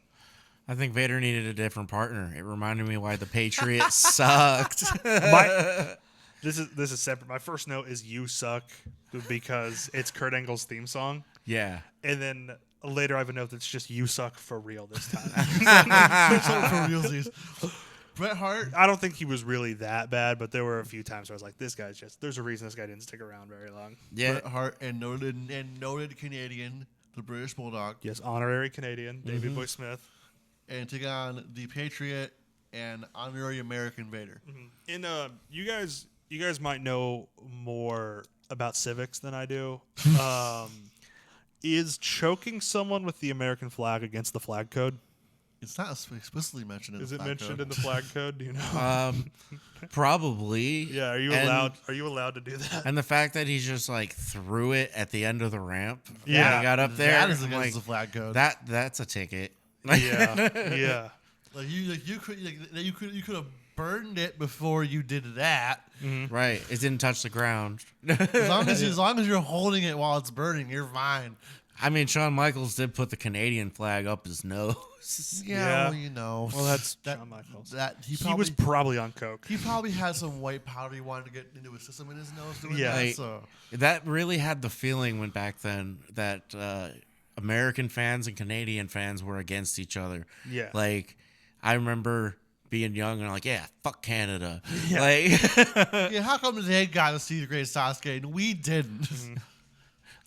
Speaker 2: I think Vader needed a different partner. It reminded me why the Patriot sucked.
Speaker 3: This is separate. My first note is "You Suck" because it's Kurt Angle's theme song,
Speaker 2: Yeah.
Speaker 3: and then later I have a note that's just "You Suck" for real this time.
Speaker 1: for realsies. Bret Hart.
Speaker 3: I don't think he was really that bad, but there were a few times where I was like, "This guy's just." There's a reason this guy didn't stick around very long.
Speaker 2: Yeah.
Speaker 1: Bret Hart and noted Canadian, the British Bulldog,
Speaker 3: Yes, honorary Canadian Davey Boy Smith.
Speaker 1: and take on the Patriot and honorary American Vader.
Speaker 3: And you guys might know more about civics than I do. Is choking someone with the American flag against the flag code?
Speaker 1: It's not explicitly mentioned in
Speaker 3: Is
Speaker 1: the
Speaker 3: it
Speaker 1: flag
Speaker 3: mentioned
Speaker 1: code.
Speaker 3: in the flag code? Do you know?
Speaker 2: Probably.
Speaker 3: Yeah. Are you
Speaker 2: And-
Speaker 3: allowed? Are you allowed to do that?
Speaker 2: And the fact that he just like threw it at the end of the ramp when
Speaker 3: Yeah.
Speaker 2: he got up there,
Speaker 1: That is
Speaker 2: I'm
Speaker 1: against
Speaker 2: like,
Speaker 1: the flag code.
Speaker 2: that's a ticket.
Speaker 3: Yeah. Yeah.
Speaker 1: Like you could have burned it before you did that.
Speaker 2: Right. It didn't touch the ground.
Speaker 1: As long as you're holding it while it's burning, you're fine.
Speaker 2: I mean, Shawn Michaels did put the Canadian flag up his nose.
Speaker 1: Yeah, well, you know.
Speaker 3: Well, that's
Speaker 1: that.
Speaker 3: Shawn Michaels.
Speaker 1: That he
Speaker 3: He was probably on coke.
Speaker 1: He probably had some white powder he wanted to get into his system in his nose doing
Speaker 3: Yeah.
Speaker 1: that.
Speaker 2: Like,
Speaker 1: So
Speaker 2: that really had the feeling when back then that American fans and Canadian fans were against each other.
Speaker 3: Yeah.
Speaker 2: Like, I remember being young and I'm like, yeah, fuck Canada.
Speaker 3: Yeah.
Speaker 2: Like,
Speaker 1: yeah, how come they got to see the Great Sasuke and we didn't?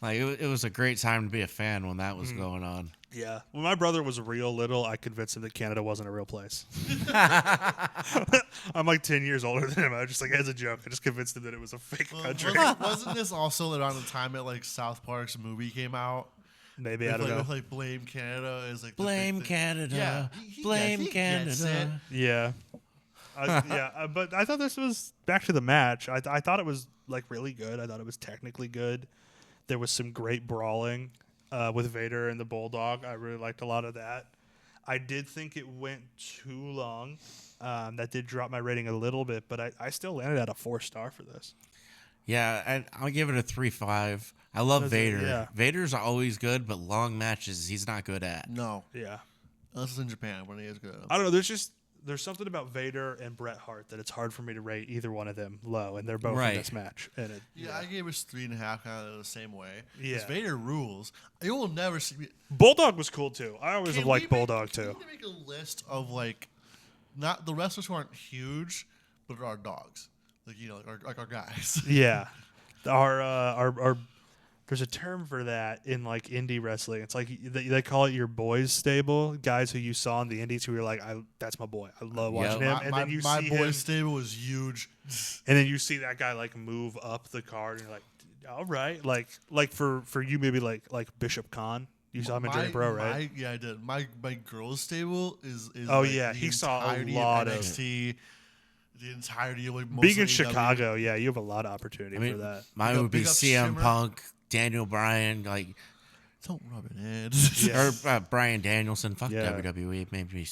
Speaker 2: like it was a great time to be a fan when that was going on.
Speaker 3: Yeah. When my brother was real little, I convinced him that Canada wasn't a real place. I'm like 10 years older than him. I was just like, as a joke, I just convinced him that it was a fake country.
Speaker 1: Wasn't this also around the time that like South Park's movie came out?
Speaker 3: Maybe, I
Speaker 1: With,
Speaker 3: don't
Speaker 1: like,
Speaker 3: know.
Speaker 1: with like Blame Canada is like the big
Speaker 2: Blame
Speaker 1: thing.
Speaker 2: Canada.
Speaker 1: Yeah,
Speaker 2: Blame
Speaker 1: he gets it.
Speaker 2: Canada.
Speaker 3: Yeah. But I thought this was back to the match. I thought it was like really good. I thought it was technically good. There was some great brawling with Vader and the Bulldog. I really liked a lot of that. I did think it went too long. That did drop my rating a little bit, but I still landed at a 4-star for this.
Speaker 2: Yeah, and I'll give it a 3.5. I love Vader.
Speaker 3: Yeah.
Speaker 2: Vader's always good, but long matches he's not good at.
Speaker 1: No,
Speaker 3: Yeah.
Speaker 1: unless it's in Japan when he is good.
Speaker 3: I don't know. There's something about Vader and Bret Hart that it's hard for me to rate either one of them low, and they're both
Speaker 2: Right.
Speaker 3: in this match. And
Speaker 1: Yeah, I gave it 3.5 kind of the same way.
Speaker 3: Yeah.
Speaker 1: 'Cause Vader rules. You will never see me.
Speaker 3: Bulldog was cool too. I always have
Speaker 1: Can
Speaker 3: liked
Speaker 1: we make-
Speaker 3: Bulldog
Speaker 1: can
Speaker 3: too.
Speaker 1: we make a list of like, not the wrestlers who aren't huge, but are our dogs, like like our guys.
Speaker 3: Yeah, our there's a term for that in like indie wrestling. It's like they call it your boys stable, guys who you saw in the indies who were like, that's my boy. I love watching him. And then you
Speaker 1: my
Speaker 3: see
Speaker 1: boy
Speaker 3: him,
Speaker 1: stable was huge.
Speaker 3: and then you see that guy like move up the card, and you're like, all right, like for you maybe like Bishop Khan. You saw him in Journey Pro, right?
Speaker 1: Yeah, I did. My girls stable is
Speaker 3: Oh,
Speaker 1: like
Speaker 3: yeah,
Speaker 1: the
Speaker 3: he saw a
Speaker 1: entirety
Speaker 3: lot of-
Speaker 1: NXT, the entirety of like most
Speaker 3: Being
Speaker 1: of
Speaker 3: in
Speaker 1: AEW.
Speaker 3: Chicago, yeah, you have a lot of opportunity
Speaker 2: I mean,
Speaker 3: for that.
Speaker 2: mine
Speaker 1: Big
Speaker 2: would
Speaker 1: up-
Speaker 2: be
Speaker 1: big up
Speaker 2: CM
Speaker 1: Shimmer.
Speaker 2: Punk, Daniel Bryan, like
Speaker 1: Don't rub it in.
Speaker 3: Yeah.
Speaker 2: or Brian Danielson. Fuck
Speaker 3: Yeah.
Speaker 2: WWE. Maybe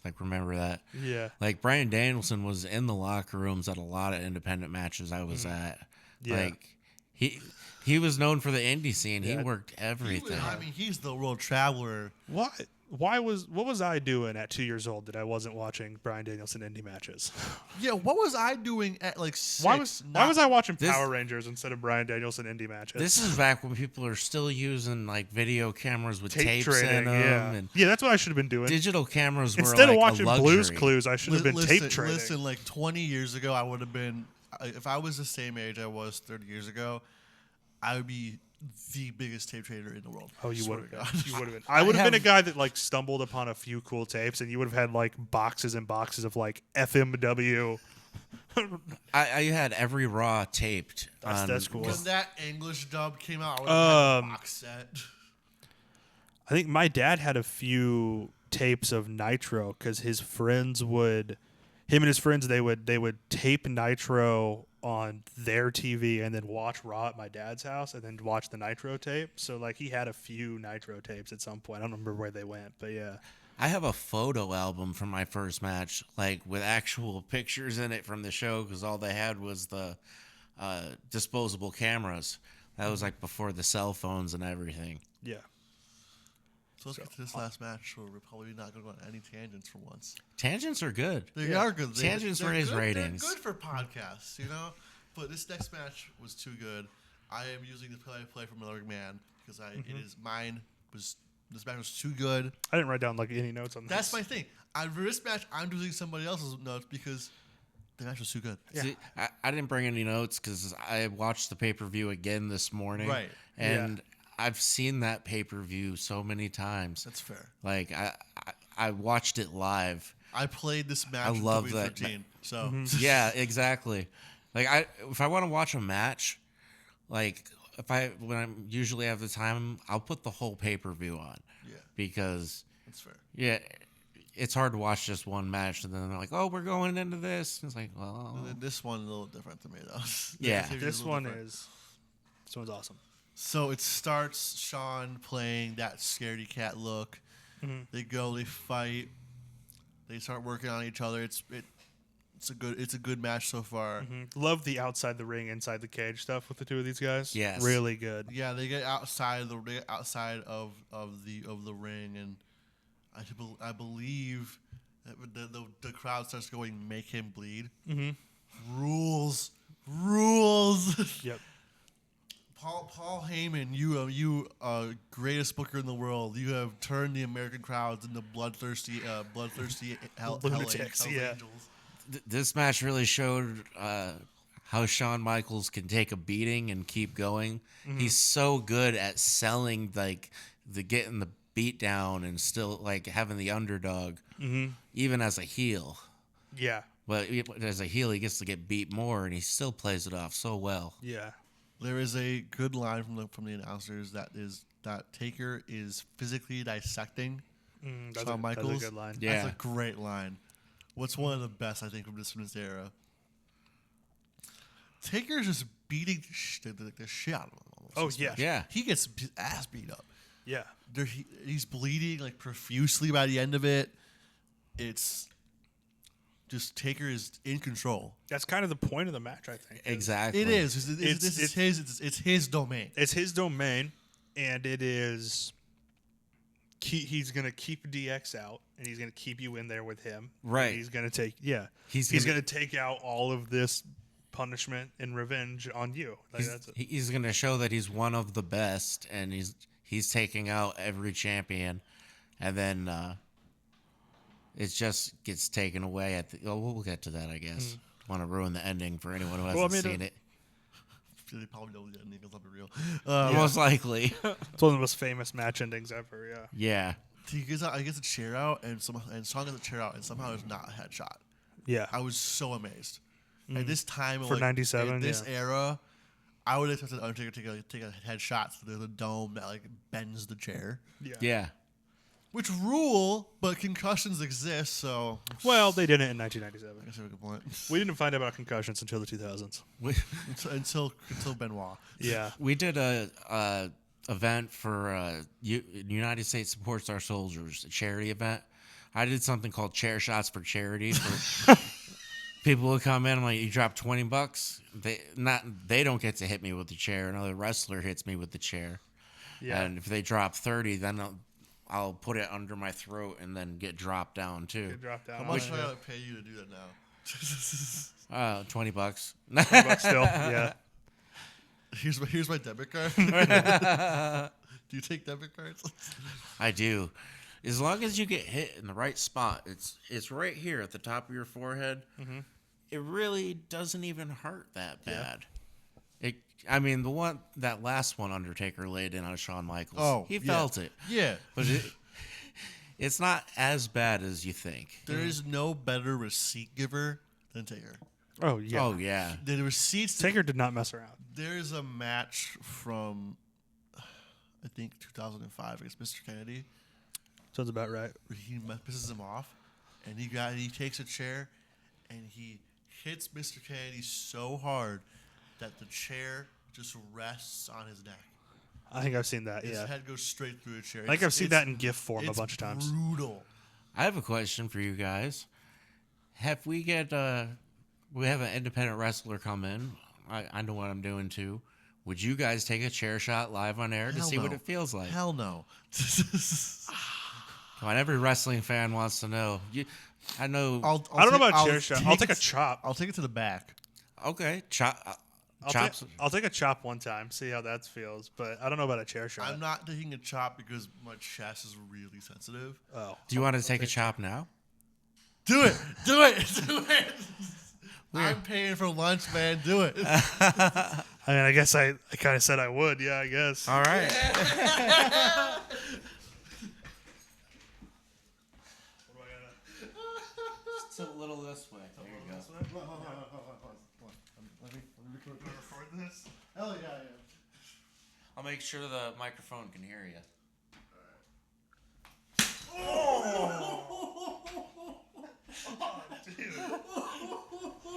Speaker 2: like remember that.
Speaker 3: Yeah,
Speaker 2: Like Brian Danielson was in the locker rooms at a lot of independent matches I was at.
Speaker 3: Yeah.
Speaker 2: Like he was known for the indie scene. He
Speaker 3: Yeah.
Speaker 2: worked everything.
Speaker 1: I mean, he's the world traveler.
Speaker 3: what was I doing at 2 years old that I wasn't watching Bryan Danielson indie matches?
Speaker 1: Yeah, what was I doing at like 6?
Speaker 3: Why was I watching
Speaker 2: This-
Speaker 3: Power Rangers instead of Bryan Danielson indie matches?
Speaker 2: This is back when people are still using like video cameras with
Speaker 3: tape
Speaker 2: tapes in
Speaker 3: trading.
Speaker 2: them,
Speaker 3: Yeah,
Speaker 2: and
Speaker 3: yeah, that's what I should have been doing.
Speaker 2: digital cameras were
Speaker 3: Instead
Speaker 2: like
Speaker 3: of watching
Speaker 2: a luxury.
Speaker 3: Blue's Clues, I should have been tape trading.
Speaker 1: Listen, like 20 years ago, I would have been. If I was the same age I was 30 years ago, I would be the biggest tape trader in the world.
Speaker 3: Oh, you
Speaker 1: Swear
Speaker 3: would
Speaker 1: to
Speaker 3: have
Speaker 1: God.
Speaker 3: been. You would have been. I would have been a
Speaker 1: have-
Speaker 3: guy that like stumbled upon a few cool tapes, and you would have had like boxes and boxes of like FMW.
Speaker 2: I had every Raw taped.
Speaker 3: That's cool.
Speaker 1: When that English dub came out, I would have had a box set.
Speaker 3: I think my dad had a few tapes of Nitro because his friends would, him and his friends, they would tape Nitro on their TV and then watch Raw at my dad's house and then watch the Nitro tape. So like he had a few Nitro tapes at some point. I don't remember where they went, but yeah.
Speaker 2: I have a photo album from my first match, like with actual pictures in it from the show, because all they had was the disposable cameras. That was like before the cell phones and everything.
Speaker 3: Yeah.
Speaker 1: So let's get to this last match where we're probably not going to go on any tangents for once.
Speaker 2: Tangents are good.
Speaker 1: They are good.
Speaker 2: Tangents
Speaker 1: they're
Speaker 2: raise
Speaker 1: good,
Speaker 2: ratings.
Speaker 1: They're good for podcasts, you know? But this next match was too good. I am using the play from Miller McMahon because this match was too good.
Speaker 3: I didn't write down like any notes on this.
Speaker 1: That's my thing. For this match, I'm using somebody else's notes because the match was too good.
Speaker 3: Yeah.
Speaker 2: See, I didn't bring any notes because I watched the pay-per-view again this morning.
Speaker 1: Right.
Speaker 2: And I've seen that pay-per-view so many times.
Speaker 1: That's fair.
Speaker 2: Like, I watched it live.
Speaker 1: I played this match
Speaker 2: I
Speaker 1: in
Speaker 2: love that
Speaker 1: 2013, so
Speaker 2: Yeah, exactly. Like, if I want to watch a match, like, when I usually have the time, I'll put the whole pay-per-view on.
Speaker 1: Yeah.
Speaker 2: Because,
Speaker 1: that's fair.
Speaker 2: yeah, it's hard to watch just one match, and then they're like, oh, we're going into this. It's like, well...
Speaker 1: This one a little different to me, though.
Speaker 2: Yeah.
Speaker 3: This one's awesome.
Speaker 1: So it starts Shawn playing that scaredy cat look.
Speaker 3: Mm-hmm.
Speaker 1: They go, they fight, they start working on each other. It's a good match so far.
Speaker 3: Mm-hmm. Love the outside the ring, inside the cage stuff with the two of these guys.
Speaker 2: Yes.
Speaker 3: Really good.
Speaker 1: Yeah, they get outside of the ring, and I believe that the crowd starts going, "Make him bleed."
Speaker 3: Mm-hmm.
Speaker 1: Rules.
Speaker 3: Yep.
Speaker 1: Paul Heyman, you greatest booker in the world. You have turned the American crowds into bloodthirsty
Speaker 3: Lunatics,
Speaker 1: Hell
Speaker 3: yeah.
Speaker 1: Angels.
Speaker 2: This match really showed how Shawn Michaels can take a beating and keep going.
Speaker 3: Mm-hmm.
Speaker 2: He's so good at selling, like, the getting the beat down and still, like, having the underdog, even as a heel.
Speaker 3: Yeah.
Speaker 2: But as a heel, he gets to get beat more, and he still plays it off so well.
Speaker 3: Yeah.
Speaker 1: There is a good line from the announcers that Taker is physically dissecting Shawn Michaels.
Speaker 3: That's a good line.
Speaker 2: Yeah.
Speaker 1: That's a great line. What's one of the best, I think, from this era? Taker's just beating the shit out of him. Almost.
Speaker 3: Oh, yeah.
Speaker 2: Yeah.
Speaker 1: He gets his ass beat up.
Speaker 3: Yeah.
Speaker 1: He's bleeding like profusely by the end of it. It's just Taker is in control.
Speaker 3: That's kind of the point of the match, I think.
Speaker 2: Exactly.
Speaker 1: It is. It's his domain.
Speaker 3: It's his domain, and it is. He's going to keep DX out, and he's going to keep you in there with him.
Speaker 2: Right.
Speaker 3: And he's going to take. Yeah.
Speaker 2: He's
Speaker 3: going to take out all of this punishment and revenge on you. Like, that's it.
Speaker 2: He's going to show that he's one of the best, and he's taking out every champion, and then it just gets taken away at the. Oh, we'll get to that, I guess. Want to ruin the ending for anyone who hasn't seen it?
Speaker 1: They probably know the ending. It's not real.
Speaker 2: Most likely.
Speaker 3: It's one of the most famous match endings ever. Yeah.
Speaker 2: Yeah.
Speaker 1: He gets a chair out, and Shawn gets a chair out, and somehow it's not a headshot.
Speaker 3: Yeah.
Speaker 1: I was so amazed. At this time,
Speaker 3: For 97,
Speaker 1: in this
Speaker 3: yeah.
Speaker 1: era, I would expect the Undertaker to take a headshot to the dome that like bends the chair.
Speaker 2: Yeah.
Speaker 1: Which rule, but concussions exist, so.
Speaker 3: Well, they did it in
Speaker 1: I
Speaker 3: 1997.
Speaker 1: guess I have a good point.
Speaker 3: We didn't find out about concussions until the 2000s.
Speaker 1: until Benoit.
Speaker 3: Yeah.
Speaker 2: We did a event for United States Supports Our Soldiers, a charity event. I did something called Chair Shots for Charity. For people would come in. I'm like, you drop $20. They don't get to hit me with the chair. Another wrestler hits me with the chair.
Speaker 3: Yeah.
Speaker 2: And if they drop 30, then I'll put it under my throat and then get dropped down too.
Speaker 3: Get dropped down.
Speaker 1: How much
Speaker 3: on
Speaker 1: do
Speaker 3: it.
Speaker 1: I gotta pay you to do that now?
Speaker 2: $20.
Speaker 3: But still, yeah.
Speaker 1: Here's my debit card. Do you take debit cards?
Speaker 2: I do. As long as you get hit in the right spot, it's right here at the top of your forehead. Mm-hmm. It really doesn't even hurt that bad. That last one Undertaker laid in on Shawn Michaels. He felt it.
Speaker 1: Yeah.
Speaker 2: But it's not as bad as you think.
Speaker 1: There is no better receipt giver than Taker.
Speaker 3: Oh, yeah.
Speaker 2: Oh, yeah.
Speaker 1: The receipts.
Speaker 3: Taker did not mess around.
Speaker 1: There's a match from, I think, 2005 against Mr. Kennedy.
Speaker 3: Sounds about right.
Speaker 1: Where he pisses him off, and he takes a chair, and he hits Mr. Kennedy so hard that the chair just rests on his neck.
Speaker 3: I think I've seen that.
Speaker 1: His
Speaker 3: Yeah,
Speaker 1: head goes straight through a chair.
Speaker 3: I think I've seen that in GIF form a bunch of times.
Speaker 1: Brutal.
Speaker 2: I have a question for you guys. We have an independent wrestler come in. I know what I'm doing too. Would you guys take a chair shot live on air to see what it feels like?
Speaker 1: Hell no.
Speaker 2: Come on, every wrestling fan wants to know. I know.
Speaker 3: I don't know about a chair shot. I'll take a chop.
Speaker 1: I'll take it to the back.
Speaker 2: Okay, chops.
Speaker 3: I'll take a chop one time, see how that feels. But I don't know about a chair shot.
Speaker 1: I'm not taking a chop because my chest is really sensitive.
Speaker 3: Oh,
Speaker 2: Do you want to take a chop now?
Speaker 1: Do it. Do it. Do it. I'm paying for lunch, man. Do it.
Speaker 3: I mean, I guess I kind of said I would. Yeah, I guess.
Speaker 2: All right. Just a little this way. There you go.
Speaker 1: Let me record this. Hell yeah, I am.
Speaker 2: I'll make sure the microphone can hear you.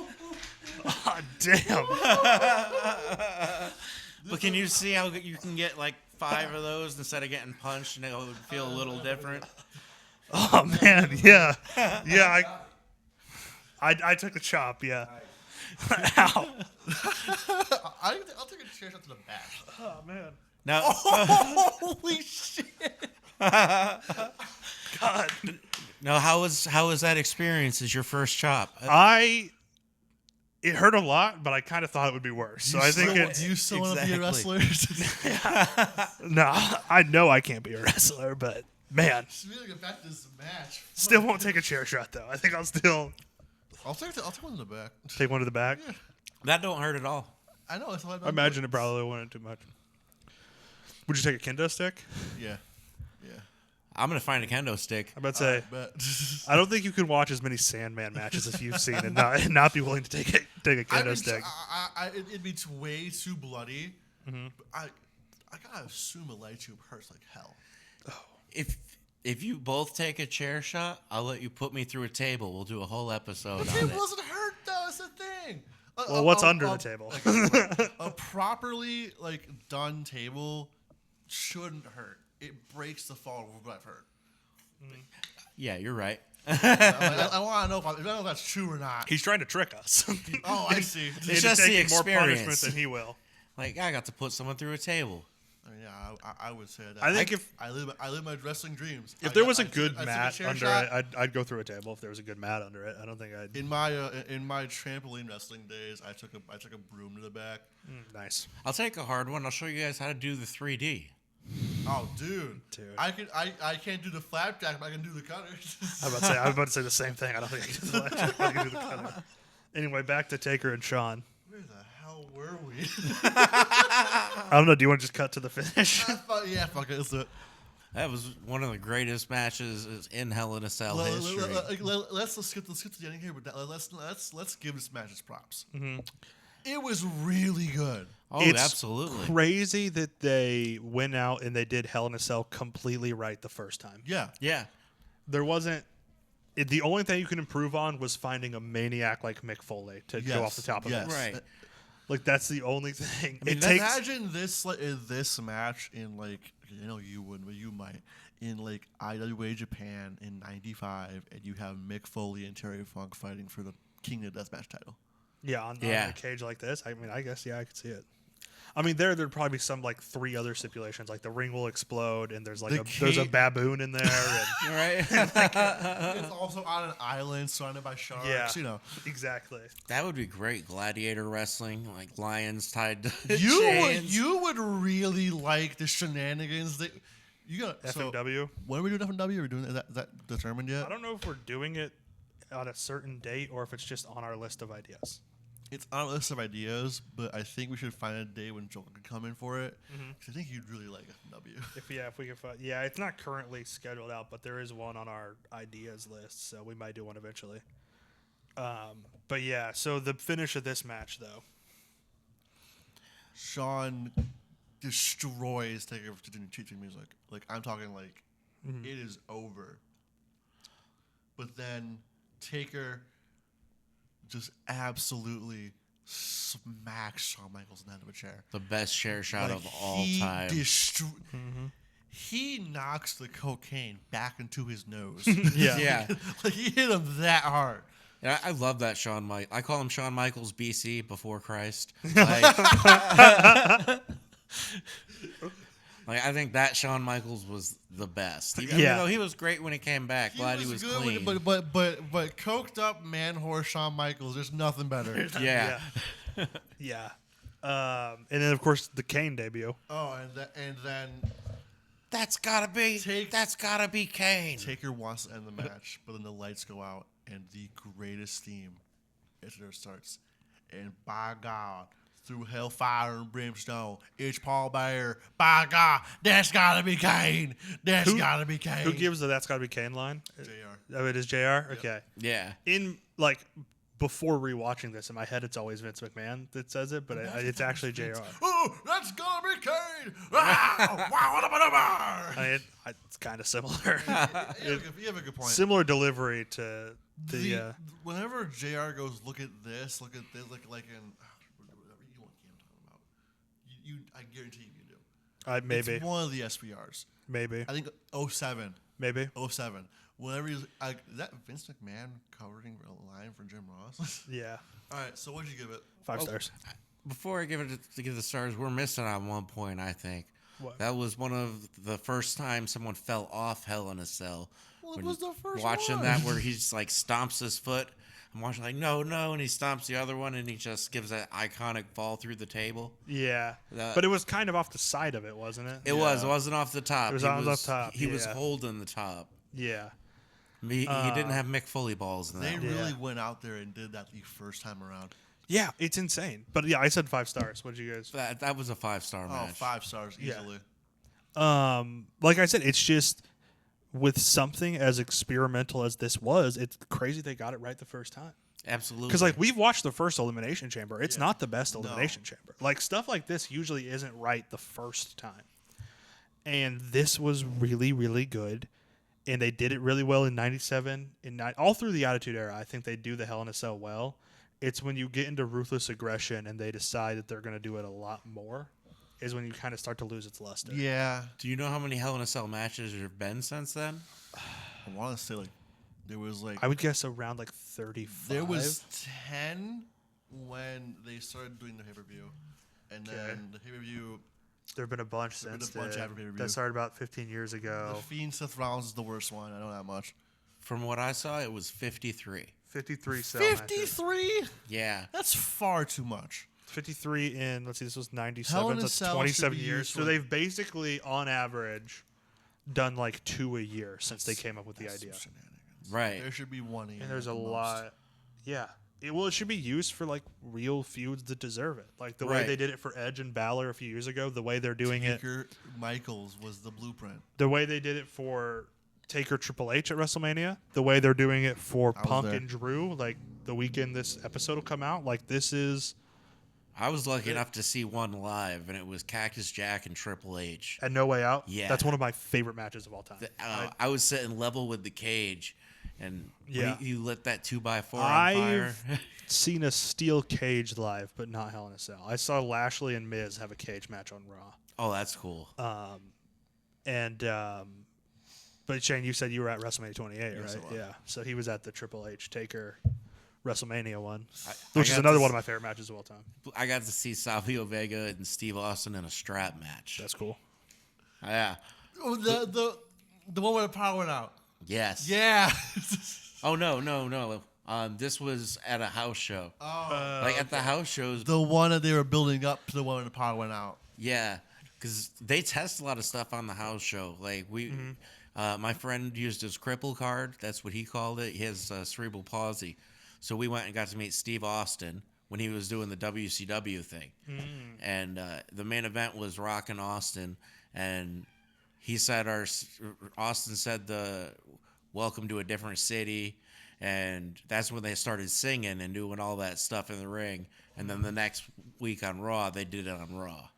Speaker 3: Oh, damn.
Speaker 2: But can you see how you can get like 5 of those instead of getting punched, and it would feel a little different?
Speaker 3: Oh man, yeah, yeah. I took the chop. Yeah. Ow.
Speaker 1: I'll take a chair shot to the back.
Speaker 3: Oh man.
Speaker 2: Now,
Speaker 1: Holy shit!
Speaker 3: God.
Speaker 2: now, how was that experience as your first chop?
Speaker 3: It hurt a lot, but I kind of thought it would be worse. So I think
Speaker 1: Do you still want to be a wrestler?
Speaker 3: no, I know I can't be a wrestler, but man,
Speaker 1: We gotta get back to this match.
Speaker 3: still won't take a chair shot though. I think I'll still
Speaker 1: I'll take one in the back.
Speaker 3: take one to the back.
Speaker 1: Yeah.
Speaker 2: That don't hurt at all.
Speaker 1: I know. That's how
Speaker 3: I imagine it probably wouldn't too much. Would you take a kendo stick?
Speaker 1: Yeah. Yeah.
Speaker 2: I'm gonna find a kendo stick.
Speaker 3: I'm about to say.
Speaker 1: But
Speaker 3: I don't think you can watch as many Sandman matches as you've seen and not be willing to take a kendo stick.
Speaker 1: It'd be way too bloody. Mm-hmm. I gotta assume a light tube hurts like hell.
Speaker 2: If you both take a chair shot, I'll let you put me through a table. We'll do a whole episode
Speaker 1: The
Speaker 2: on
Speaker 1: table
Speaker 2: it.
Speaker 1: doesn't hurt though. That's the thing.
Speaker 3: Well, what's under the table?
Speaker 1: A properly done table shouldn't hurt. It breaks the fall of what I've heard.
Speaker 2: Yeah, you're right.
Speaker 1: I want to know if that's true or not.
Speaker 3: He's trying to trick us.
Speaker 1: Oh, I see.
Speaker 2: It's just the
Speaker 3: more punishment
Speaker 2: experience.
Speaker 3: than he will.
Speaker 2: Like, I got to put someone through a table.
Speaker 1: Yeah, I would say that.
Speaker 3: I think
Speaker 1: I live my wrestling dreams.
Speaker 3: if there was a good
Speaker 1: I took
Speaker 3: mat
Speaker 1: chair
Speaker 3: under
Speaker 1: shot.
Speaker 3: it, I'd go through a table. If there was a good mat under it, I don't think I'd.
Speaker 1: In my trampoline wrestling days, I took a broom to the back.
Speaker 3: Nice.
Speaker 2: I'll take a hard one. I'll show you guys how to do the 3D.
Speaker 1: Oh, dude. I can't do the flapjack, but I can do the cutter.
Speaker 3: I was about to say the same thing. I don't think I can do the electric. I can do the cutter. Anyway, back to Taker and Shawn.
Speaker 1: Where the hell were we?
Speaker 3: I don't know. Do you want to just cut to the finish?
Speaker 1: Yeah, fuck it. Let's do it.
Speaker 2: That was one of the greatest matches in Hell in a Cell history.
Speaker 1: Let's get to the ending here, but let's give this match its props. Mm-hmm. It was really good.
Speaker 2: Oh,
Speaker 3: It's
Speaker 2: absolutely.
Speaker 3: crazy that they went out and they did Hell in a Cell completely right the first time.
Speaker 1: Yeah.
Speaker 2: Yeah.
Speaker 3: There wasn't. The only thing you can improve on was finding a maniac like Mick Foley to go off the top of it.
Speaker 2: Right.
Speaker 3: Like that's the only thing.
Speaker 2: I mean,
Speaker 1: Imagine this match in I know you wouldn't, but you might in IWA Japan in '95, and you have Mick Foley and Terry Funk fighting for the King of Deathmatch title.
Speaker 3: Yeah, on a cage like this. I mean, I guess I could see it. I mean, there'd probably be some 3 other stipulations, like the ring will explode, and there's there's a baboon in there, and
Speaker 2: Right.
Speaker 1: It's also on an island surrounded by sharks.
Speaker 3: yeah,
Speaker 1: You know,
Speaker 3: exactly.
Speaker 2: That would be great. Gladiator wrestling, like lions tied to
Speaker 1: you
Speaker 2: chains.
Speaker 1: would really like the shenanigans that you got.
Speaker 3: FMW.
Speaker 1: When are we doing FMW? Are we doing is that determined yet?
Speaker 3: I don't know if we're doing it on a certain date or if it's just on our list of ideas.
Speaker 1: It's on a list of ideas, but I think we should find a day when Jolka can come in for it. Because I think you'd really like FMW.
Speaker 3: If we can find, it's not currently scheduled out, but there is one on our ideas list, so we might do one eventually. But yeah, so the finish of this match though,
Speaker 1: Shawn destroys Taker for teaching music. I'm talking it is over. But then Taker just absolutely smacks Shawn Michaels in the head of a chair.
Speaker 2: The best chair shot of all
Speaker 1: he
Speaker 2: time.
Speaker 1: He knocks the cocaine back into his nose.
Speaker 2: Yeah.
Speaker 1: Like he hit him that hard.
Speaker 2: And I love that Shawn Michaels. I call him Shawn Michaels BC, before Christ. Like, I think that Shawn Michaels was the best. Even though he was great when he came back. Glad he was
Speaker 1: good
Speaker 2: clean.
Speaker 1: But coked up man horse Shawn Michaels, there's nothing better.
Speaker 2: Yeah.
Speaker 3: Yeah. And then of course the Kane debut.
Speaker 1: Oh, and then
Speaker 2: That's gotta be Kane.
Speaker 1: Taker wants to end the match, but then the lights go out and the greatest theme starts. And by God, through hellfire and brimstone, it's Paul Bearer. By God, that's gotta be Kane. That's gotta be Kane.
Speaker 3: Who gives the "That's Gotta Be Kane" line?
Speaker 1: JR.
Speaker 3: Oh, it is JR. Okay.
Speaker 2: Yeah.
Speaker 3: In like before rewatching this in my head, it's always Vince McMahon that says it, but it's actually JR.
Speaker 1: Oh, that's gotta be Kane. Wow,
Speaker 3: I mean, it's kind of similar.
Speaker 1: you have a good point.
Speaker 3: Similar delivery to the.
Speaker 1: Whenever JR goes, look at this, like in whatever you want I'm talking about. I guarantee you do.
Speaker 3: Maybe.
Speaker 1: It's one of the SPRs.
Speaker 3: Maybe.
Speaker 1: I think 07.
Speaker 3: Maybe.
Speaker 1: 07. Whenever he's is that Vince McMahon covering a line for Jim Ross?
Speaker 3: Yeah.
Speaker 1: All right, so what'd you give it?
Speaker 3: 5 stars.
Speaker 2: Before I give the stars, we're missing on one point, I think.
Speaker 3: What?
Speaker 2: That was one of the first times someone fell off Hell in a Cell.
Speaker 1: Well, it was the first
Speaker 2: watching
Speaker 1: one.
Speaker 2: that where he's like stomps his foot. I'm watching like no, and he stomps the other one and he just gives that iconic fall through the table.
Speaker 3: Yeah.
Speaker 2: That-
Speaker 3: But it was kind of off the side of it, wasn't it?
Speaker 2: It wasn't off the top.
Speaker 3: It was off top.
Speaker 2: He was holding the top.
Speaker 3: Yeah.
Speaker 2: He didn't have Mick Foley balls in
Speaker 1: They
Speaker 2: that.
Speaker 1: really went out there and did that the first time around.
Speaker 3: Yeah, it's insane. But yeah, I said 5 stars. What did you guys?
Speaker 2: That was a 5-star
Speaker 1: Oh,
Speaker 2: match.
Speaker 1: 5 stars easily.
Speaker 3: Like I said, it's just with something as experimental as this was, it's crazy they got it right the first time.
Speaker 2: Absolutely.
Speaker 3: Because like we've watched the first Elimination Chamber, it's not the best Elimination Chamber. Like stuff like this usually isn't right the first time, and this was really really good, and they did it really well in '97 all through the Attitude Era. I think they do the Hell in a Cell well. It's when you get into Ruthless Aggression and they decide that they're going to do it a lot more, is when you kind of start to lose its luster.
Speaker 1: Yeah.
Speaker 2: Do you know how many Hell in a Cell matches there have been since then?
Speaker 1: I want to say there was
Speaker 3: I would guess around like 35.
Speaker 1: There was 10 when they started doing the pay-per-view. And then the pay-per-view,
Speaker 3: There have been a bunch
Speaker 1: There have been
Speaker 3: since
Speaker 1: a bunch
Speaker 3: then.
Speaker 1: after pay-per-view.
Speaker 3: That started about 15 years ago.
Speaker 1: the Fiend Seth Rollins is the worst one. I know that much.
Speaker 2: From what I saw, it was 53.
Speaker 3: 53 cell matches.
Speaker 1: 53?
Speaker 2: Yeah.
Speaker 1: That's far too much.
Speaker 3: 53 in, let's see, this was
Speaker 1: Hell
Speaker 3: 97.
Speaker 1: in a
Speaker 3: That's
Speaker 1: Cell
Speaker 3: 27
Speaker 1: should be
Speaker 3: years.
Speaker 1: used
Speaker 3: So
Speaker 1: for-
Speaker 3: they've basically, on average, done like 2 a year since they came up with the
Speaker 1: That's
Speaker 3: idea.
Speaker 1: some shenanigans.
Speaker 2: Right.
Speaker 1: There should be one a year.
Speaker 3: And there's
Speaker 1: at
Speaker 3: a
Speaker 1: the most.
Speaker 3: lot. Yeah. It should be used for like real feuds that deserve it. Like the way
Speaker 2: Right.
Speaker 3: they did it for Edge and Balor a few years ago, the way they're doing it,
Speaker 1: Taker Michaels was the blueprint.
Speaker 3: the way they did it for Taker Triple H at WrestleMania, the way they're doing it for
Speaker 1: I was
Speaker 3: Punk
Speaker 1: there.
Speaker 3: and Drew, like the weekend this episode will come out. Like this is,
Speaker 2: I was lucky enough to see one live, and it was Cactus Jack and Triple H.
Speaker 3: at No Way Out.
Speaker 2: Yeah.
Speaker 3: That's one of my favorite matches of all time.
Speaker 2: I was sitting level with the cage, and
Speaker 3: Yeah.
Speaker 2: you lit that 2x4 on
Speaker 3: I've
Speaker 2: fire.
Speaker 3: seen a steel cage live, but not Hell in a Cell. I saw Lashley and Miz have a cage match on Raw.
Speaker 2: Oh, that's cool.
Speaker 3: But Shane, you said you were at WrestleMania 28,
Speaker 1: Yes,
Speaker 3: right?
Speaker 1: I was.
Speaker 3: Yeah. So he was at the Triple H Taker WrestleMania one,
Speaker 2: I
Speaker 3: which is
Speaker 2: got
Speaker 3: another
Speaker 2: to
Speaker 3: one of my favorite matches of all time.
Speaker 2: I got to see Savio Vega and Steve Austin in a strap match.
Speaker 3: That's cool.
Speaker 2: Yeah.
Speaker 1: Oh, the one where the power went out.
Speaker 2: Yes.
Speaker 1: Yeah.
Speaker 2: Oh no. This was at a house show. Like at the house shows.
Speaker 1: The one that they were building up to the one where the power went out.
Speaker 2: Yeah, because they test a lot of stuff on the house show. Like my friend used his cripple card. That's what he called it. He has cerebral palsy. So we went and got to meet Steve Austin when he was doing the WCW thing. And the main event was Rock and Austin. And he said Austin said the welcome to a different city. And that's when they started singing and doing all that stuff in the ring. And then the next week on Raw, they did it on Raw.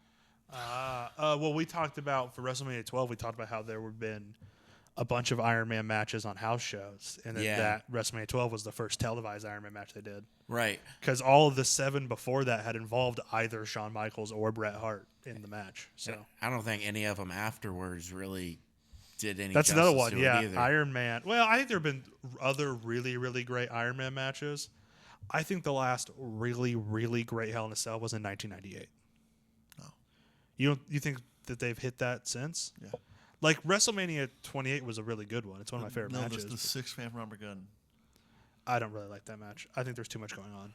Speaker 3: Well, we talked about for WrestleMania 12. We talked about how there would have been a bunch of Iron Man matches on house shows, and then
Speaker 2: Yeah.
Speaker 3: that WrestleMania 12 was the first televised Iron Man match they did.
Speaker 2: Right.
Speaker 3: Because all of the 7 before that had involved either Shawn Michaels or Bret Hart in the match. So
Speaker 2: I don't think any of them afterwards really did any.
Speaker 3: that's another
Speaker 2: justice
Speaker 3: one.
Speaker 2: to it
Speaker 3: Yeah,
Speaker 2: either.
Speaker 3: Iron Man. Well, I think there have been other really, really great Iron Man matches. I think the last really, really great Hell in a Cell was in 1998.
Speaker 1: Oh.
Speaker 3: You think that they've hit that since?
Speaker 1: Yeah.
Speaker 3: Like WrestleMania 28 was a really good one. It's one of my favorite
Speaker 1: No,
Speaker 3: matches.
Speaker 1: the 6-man from Armageddon.
Speaker 3: I don't really like that match. I think there's too much going on.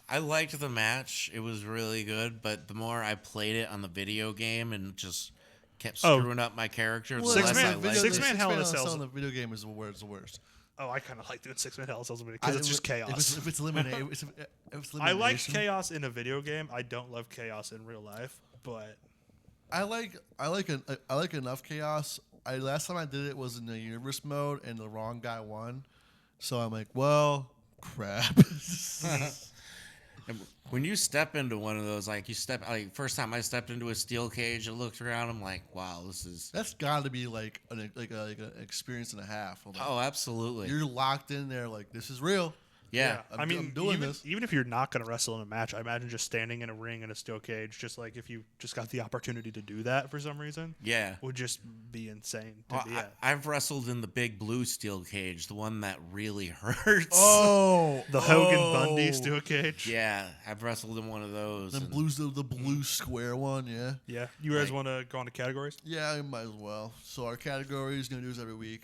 Speaker 2: I liked the match. It was really good, but the more I played it on the video game and just kept screwing up my character, the
Speaker 3: Six
Speaker 2: less
Speaker 3: man-
Speaker 2: I liked
Speaker 3: Six
Speaker 2: it.
Speaker 3: Man Hell in a
Speaker 1: Cell
Speaker 3: Cell's-
Speaker 1: in the video game is the worst.
Speaker 3: Oh, I kind of like doing 6-man Hell in Cells because it's just chaos.
Speaker 1: If it's eliminated, if it's
Speaker 3: I like
Speaker 1: elimination-
Speaker 3: chaos in a video game. I don't love chaos in real life, but
Speaker 1: I like enough chaos. Last time I did it was in the universe mode, and the wrong guy won. So I'm like, well, crap.
Speaker 2: And when you step into one of those, first time I stepped into a steel cage, I looked around, I'm like, wow, this is.
Speaker 1: That's got to be like an experience and a half. I'm like,
Speaker 2: Oh, absolutely.
Speaker 1: you're locked in there, like this is real.
Speaker 2: Yeah.
Speaker 1: I'm doing this.
Speaker 3: even if you're not going to wrestle in a match, I imagine just standing in a ring in a steel cage, just like if you just got the opportunity to do that for some reason,
Speaker 2: Yeah.
Speaker 3: would just be insane to
Speaker 2: Well,
Speaker 3: be at.
Speaker 2: I've wrestled in the big blue steel cage, the one that really hurts.
Speaker 1: Oh,
Speaker 3: The Hogan Bundy steel cage.
Speaker 2: Yeah, I've wrestled in one of those.
Speaker 1: The
Speaker 2: and-
Speaker 1: the blue square one, yeah.
Speaker 3: Yeah. You guys want to go on to categories?
Speaker 1: Yeah, I might as well. So our categories, gonna do this every week.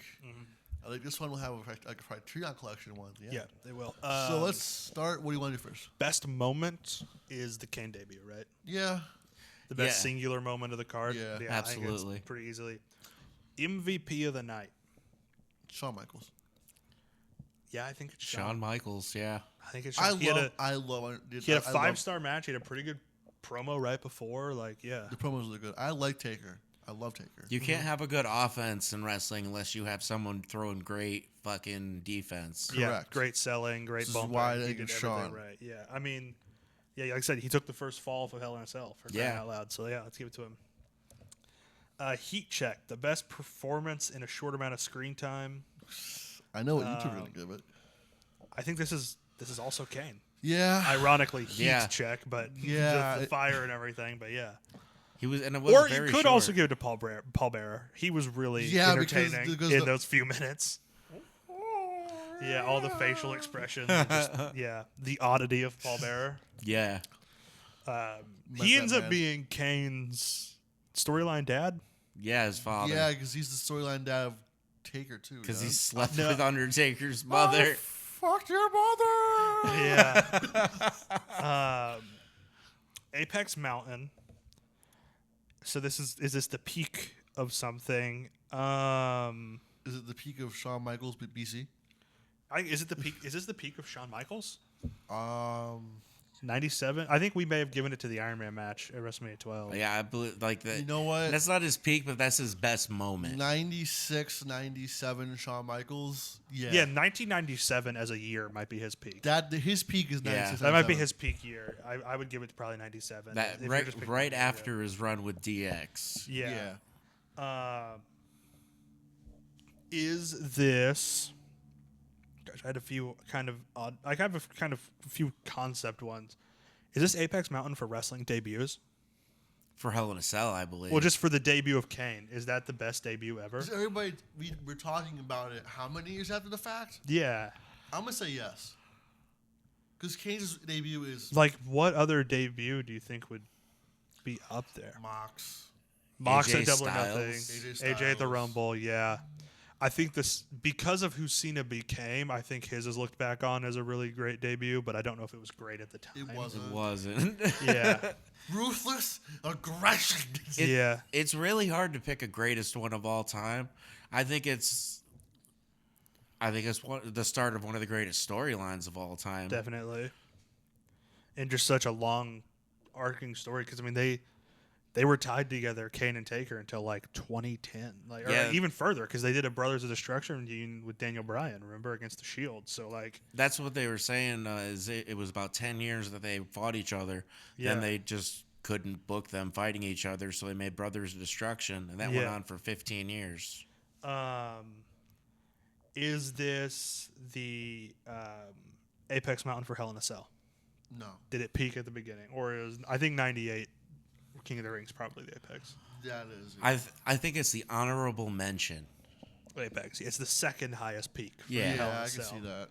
Speaker 1: I think this one will have a Criterion collection one.
Speaker 3: Yeah, they will.
Speaker 1: So let's start. What do you want to do first?
Speaker 3: Best moment is the Kane debut, right?
Speaker 1: Yeah.
Speaker 3: The best
Speaker 2: Yeah.
Speaker 3: singular moment of the card.
Speaker 1: Yeah.
Speaker 3: I think it's
Speaker 2: Absolutely.
Speaker 3: pretty easily. MVP of the night.
Speaker 1: Shawn Michaels.
Speaker 3: Yeah, I think it's
Speaker 2: Shawn Michaels, yeah.
Speaker 3: I think it's
Speaker 1: I
Speaker 3: Shawn.
Speaker 1: love
Speaker 3: He had a 5-star match. He had a pretty good promo right before. Like, yeah.
Speaker 1: The promos are good. I like Taker. I love Taker.
Speaker 2: You can't have a good offense in wrestling unless you have someone throwing great fucking defense.
Speaker 3: Yeah,
Speaker 1: Correct.
Speaker 3: great selling, great
Speaker 1: This is
Speaker 3: bump.
Speaker 1: why
Speaker 3: He
Speaker 1: they
Speaker 3: did
Speaker 1: get
Speaker 3: everything
Speaker 1: Shawn.
Speaker 3: right. Yeah, I mean, yeah, like I said, he took the first fall for Hell in a Cell for crying
Speaker 2: Yeah.
Speaker 3: out loud. So yeah, let's give it to him. Heat check, the best performance in a short amount of screen time.
Speaker 1: I know what you two are gonna give it.
Speaker 3: I think this is also Kane.
Speaker 1: Yeah.
Speaker 3: Ironically, Heat
Speaker 2: Yeah.
Speaker 3: check, but
Speaker 1: Yeah,
Speaker 3: the
Speaker 1: it-
Speaker 3: fire and everything. But yeah,
Speaker 2: He was, and it was
Speaker 3: or you
Speaker 2: very
Speaker 3: could
Speaker 2: short.
Speaker 3: also give it to Paul Bearer. He was really
Speaker 1: Yeah, because-
Speaker 3: entertaining
Speaker 1: because
Speaker 3: in
Speaker 1: the-
Speaker 3: those few minutes. Yeah, all the facial expressions. And just, yeah, the oddity of Paul Bearer.
Speaker 2: Yeah.
Speaker 3: He ends up
Speaker 1: man.
Speaker 3: being Kane's storyline dad.
Speaker 2: Yeah, his father.
Speaker 1: Yeah, because he's the storyline dad of Taker too.
Speaker 2: Because
Speaker 1: yeah?
Speaker 2: he slept
Speaker 3: No.
Speaker 2: with Undertaker's mother.
Speaker 1: Fuck your mother.
Speaker 3: Yeah. Apex Mountain. So is this the peak of something?
Speaker 1: Is it the peak of Shawn Michaels with BC?
Speaker 3: Is it the peak? Is this the peak of Shawn Michaels? 97. I think we may have given it to the Iron Man match at WrestleMania 12.
Speaker 2: Yeah, I believe like that.
Speaker 1: You know what?
Speaker 2: That's not his peak, but that's his best moment.
Speaker 1: 96, 97 Shawn Michaels. Yeah.
Speaker 3: Yeah, 1997 as a year might be his peak.
Speaker 1: His peak is 96.
Speaker 3: That might be his peak year. I would give it to probably 97.
Speaker 2: That
Speaker 3: if you're just picking
Speaker 2: right
Speaker 3: one,
Speaker 2: after his run with DX.
Speaker 3: Yeah.
Speaker 1: Yeah.
Speaker 3: Is this? Gosh, I had a few kind of odd. I have a few concept ones. Is this Apex Mountain for wrestling debuts?
Speaker 2: For Hell in a Cell, I believe.
Speaker 3: Well, just for the debut of Kane. Is that the best debut ever?
Speaker 1: Is everybody, we're talking about it how many years after the fact?
Speaker 3: Yeah.
Speaker 1: I'm going to say yes. Because Kane's debut is
Speaker 3: Like, what other debut do you think would be up there?
Speaker 1: Mox.
Speaker 3: Mox
Speaker 2: AJ
Speaker 3: at Double or
Speaker 2: Styles.
Speaker 3: Nothing. AJ at the
Speaker 1: Styles.
Speaker 3: Rumble, yeah. I think this, because of who Cena became, I think his is looked back on as a really great debut, but I don't know if it was great at the time.
Speaker 1: It wasn't.
Speaker 2: It wasn't.
Speaker 3: Yeah.
Speaker 1: Ruthless aggression.
Speaker 3: Yeah.
Speaker 2: It's really hard to pick a greatest one of all time. I think it's the start of one of the greatest storylines of all time.
Speaker 3: Definitely. And just such a long arcing story because I mean they were tied together, Kane and Taker, until like 2010, like
Speaker 2: Yeah.
Speaker 3: or even further because they did a Brothers of Destruction reunion with Daniel Bryan, remember, against the Shield. So like
Speaker 2: That's what they were saying. Is it was about 10 years that they fought each other.
Speaker 3: Yeah.
Speaker 2: Then they just couldn't book them fighting each other, so they made Brothers of Destruction, and that went
Speaker 3: Yeah.
Speaker 2: on for 15 years.
Speaker 3: Is this the Apex Mountain for Hell in a Cell?
Speaker 1: No.
Speaker 3: Did it peak at the beginning, or is I think '98 King of the Ring's probably the Apex?
Speaker 1: That is.
Speaker 2: I think it's the honorable mention.
Speaker 3: Apex. It's the second highest peak. For
Speaker 2: Yeah.
Speaker 3: Hell in a
Speaker 1: I can
Speaker 3: Cell.
Speaker 1: see that.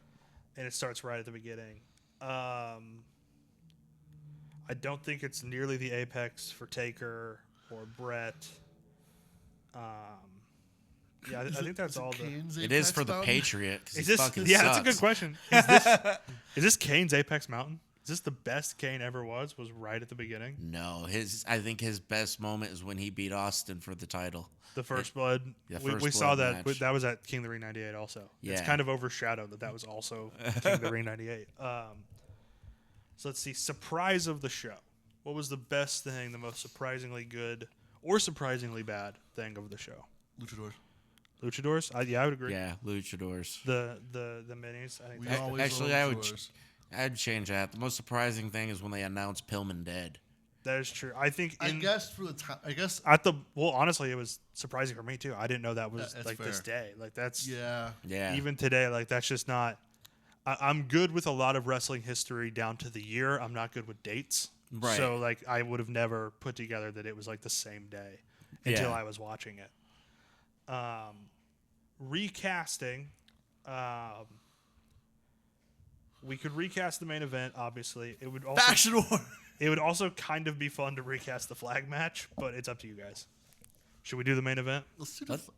Speaker 3: And it starts right at the beginning. I don't think it's nearly the apex for Taker or Bret. Yeah, I think that's all.
Speaker 2: It is for the Patriot. 'Cause
Speaker 3: Is
Speaker 2: he
Speaker 3: this?
Speaker 2: fucking
Speaker 3: Yeah,
Speaker 2: sucks.
Speaker 3: that's a good question. Is this Kane's Apex Mountain? Is this the best Kane ever was? Was right at the beginning.
Speaker 2: No, I think his best moment is when he beat Austin for the title.
Speaker 3: The First Blood.
Speaker 2: The
Speaker 3: we
Speaker 2: First
Speaker 3: saw
Speaker 2: Blood
Speaker 3: that.
Speaker 2: match.
Speaker 3: That was at King of the Ring '98 also. It's
Speaker 2: Yeah.
Speaker 3: kind of overshadowed that was also King of the Ring '98. So let's see. Surprise of the show. What was the best thing, the most surprisingly good or surprisingly bad thing of the show?
Speaker 1: Luchadors.
Speaker 3: Luchadors? Yeah, I would agree.
Speaker 2: Yeah, Luchadors.
Speaker 3: The minis. I think
Speaker 1: We
Speaker 3: that's
Speaker 1: always
Speaker 2: Actually,
Speaker 1: love
Speaker 2: I would
Speaker 1: Luchadors.
Speaker 2: I'd change that. The most surprising thing is when they announced Pillman dead.
Speaker 3: that is true. I think
Speaker 1: I guess for the time. I guess.
Speaker 3: honestly, it was surprising for me too. I didn't know that was
Speaker 1: That's
Speaker 3: like this
Speaker 1: fair.
Speaker 3: day. Like that's
Speaker 1: Yeah.
Speaker 2: Yeah.
Speaker 3: even today. Like that's just not. I'm good with a lot of wrestling history down to the year. I'm not good with dates.
Speaker 2: Right.
Speaker 3: So like I would have never put together that it was like the same day until
Speaker 2: Yeah.
Speaker 3: I was watching it. Recasting. We could recast the main event. Obviously, it would also
Speaker 1: Fashion War.
Speaker 3: it would also kind of be fun to recast the flag match, but it's up to you guys. Should we do the main event?
Speaker 1: Let's do the flag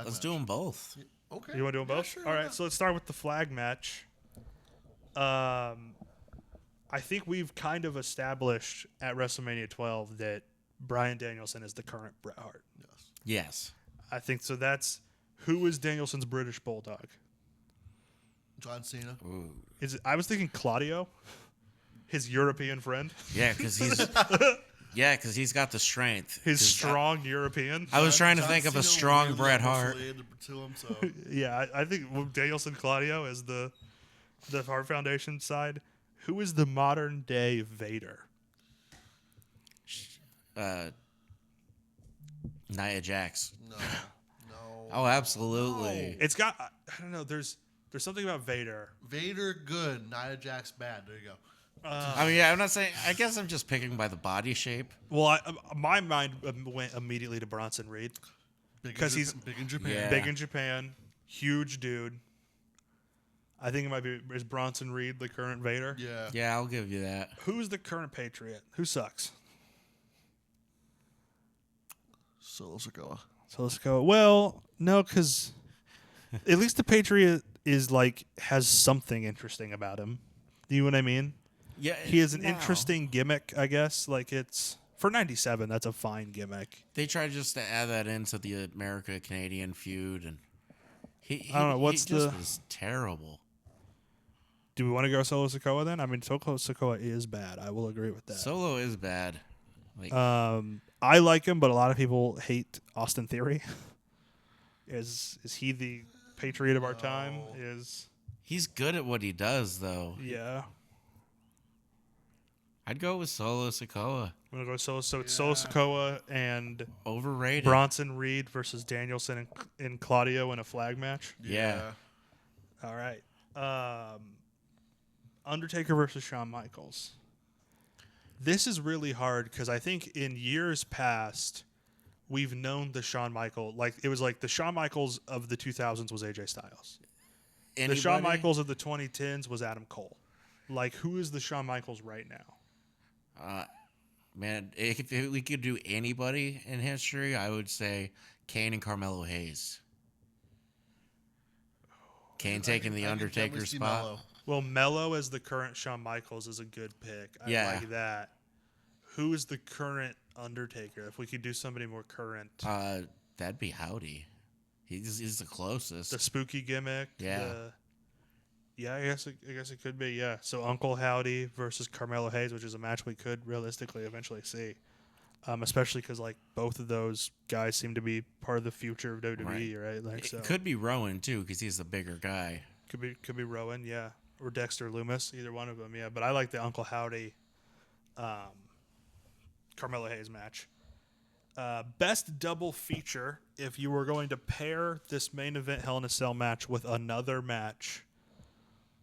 Speaker 2: Let's
Speaker 1: match.
Speaker 2: do them both.
Speaker 1: Okay.
Speaker 3: You want to do them
Speaker 1: Yeah,
Speaker 3: both?
Speaker 1: sure,
Speaker 3: All
Speaker 1: why
Speaker 3: right,
Speaker 1: not?
Speaker 3: so let's start with the flag match. I think we've kind of established at WrestleMania 12 that Bryan Danielson is the current Bret Hart.
Speaker 1: Yes.
Speaker 2: Yes.
Speaker 3: I think so. Who is Danielson's British Bulldog?
Speaker 1: John Cena.
Speaker 2: Ooh.
Speaker 3: I was thinking Claudio, his European friend,
Speaker 2: Yeah, because he's got the strength.
Speaker 3: his
Speaker 2: 'Cause
Speaker 3: strong European.
Speaker 2: I was trying to
Speaker 1: John
Speaker 2: think of a
Speaker 1: Cena
Speaker 2: strong
Speaker 1: really
Speaker 2: Bret
Speaker 1: almost
Speaker 2: Hart.
Speaker 1: related to him, so
Speaker 3: Yeah, I think Danielson Claudio is the Hart Foundation side. Who is the modern day Vader?
Speaker 2: Nia Jax.
Speaker 1: no.
Speaker 2: Oh, absolutely.
Speaker 3: It's got I don't know. There's something about Vader.
Speaker 1: Vader good, Nia Jax bad. There you go.
Speaker 2: I mean, yeah, I'm not saying. I guess I'm just picking by the body shape.
Speaker 3: Well, my mind went immediately to Bronson Reed.
Speaker 1: Big in
Speaker 3: 'Cause he's-
Speaker 1: big in Japan.
Speaker 2: Yeah.
Speaker 3: Big in Japan, huge dude. I think it might be is Bronson Reed the current Vader.
Speaker 1: Yeah.
Speaker 2: Yeah, I'll give you that.
Speaker 3: Who's the current Patriot? Who sucks?
Speaker 1: Solo Sikoa.
Speaker 3: So let's go. Well, no, because at least the Patriot is like has something interesting about him. Do you know what I mean?
Speaker 2: Yeah,
Speaker 3: He has an
Speaker 2: no.
Speaker 3: interesting gimmick, I guess. Like it's for '97, that's a fine gimmick.
Speaker 2: They tried just to add that into the America-Canadian feud, and he
Speaker 3: I don't know, what's
Speaker 2: he just
Speaker 3: the-
Speaker 2: was terrible.
Speaker 3: Do we want to go Solo Sikoa then? I mean, Solo Sikoa is bad. I will agree with that.
Speaker 2: Solo is bad. Like,
Speaker 3: I like him, but a lot of people hate Austin Theory. Is he the Patriot of our time?
Speaker 2: he's good at what he does, though.
Speaker 3: Yeah.
Speaker 2: I'd go with Solo Sikoa.
Speaker 3: I'm gonna go Solo. So it's Solo Sikoa and
Speaker 2: Overrated.
Speaker 3: Bronson Reed versus Danielson and Claudio in a flag match.
Speaker 2: Yeah.
Speaker 3: All right. Undertaker versus Shawn Michaels. This is really hard because I think in years past we've known the Shawn Michaels, like it was like the Shawn Michaels of the 2000s was AJ Styles. The Shawn
Speaker 2: Anybody?
Speaker 3: Michaels of the 2010s was Adam Cole. Like who is the Shawn Michaels right now?
Speaker 2: Man, if we could do anybody in history, I would say Kane and Carmelo Hayes. Kane taking the
Speaker 1: I can
Speaker 2: Undertaker
Speaker 1: definitely see
Speaker 2: spot.
Speaker 1: Mello.
Speaker 3: Well, Mello as the current Shawn Michaels is a good pick. I
Speaker 2: Yeah.
Speaker 3: like that. Who is the current Undertaker? If we could do somebody more current.
Speaker 2: That'd be Howdy. He's the closest.
Speaker 3: The spooky gimmick.
Speaker 2: Yeah.
Speaker 3: I guess it could be, yeah. So Uncle Howdy versus Carmelo Hayes, which is a match we could realistically eventually see. Especially because like both of those guys seem to be part of the future of WWE, right? Like,
Speaker 2: It
Speaker 3: so
Speaker 2: could be Rowan too, because he's the bigger guy.
Speaker 3: could be Rowan, yeah, or Dexter Loomis, either one of them, yeah. But I like the Uncle Howdy, Carmelo Hayes match. Best double feature. If you were going to pair this main event Hell in a Cell match with another match,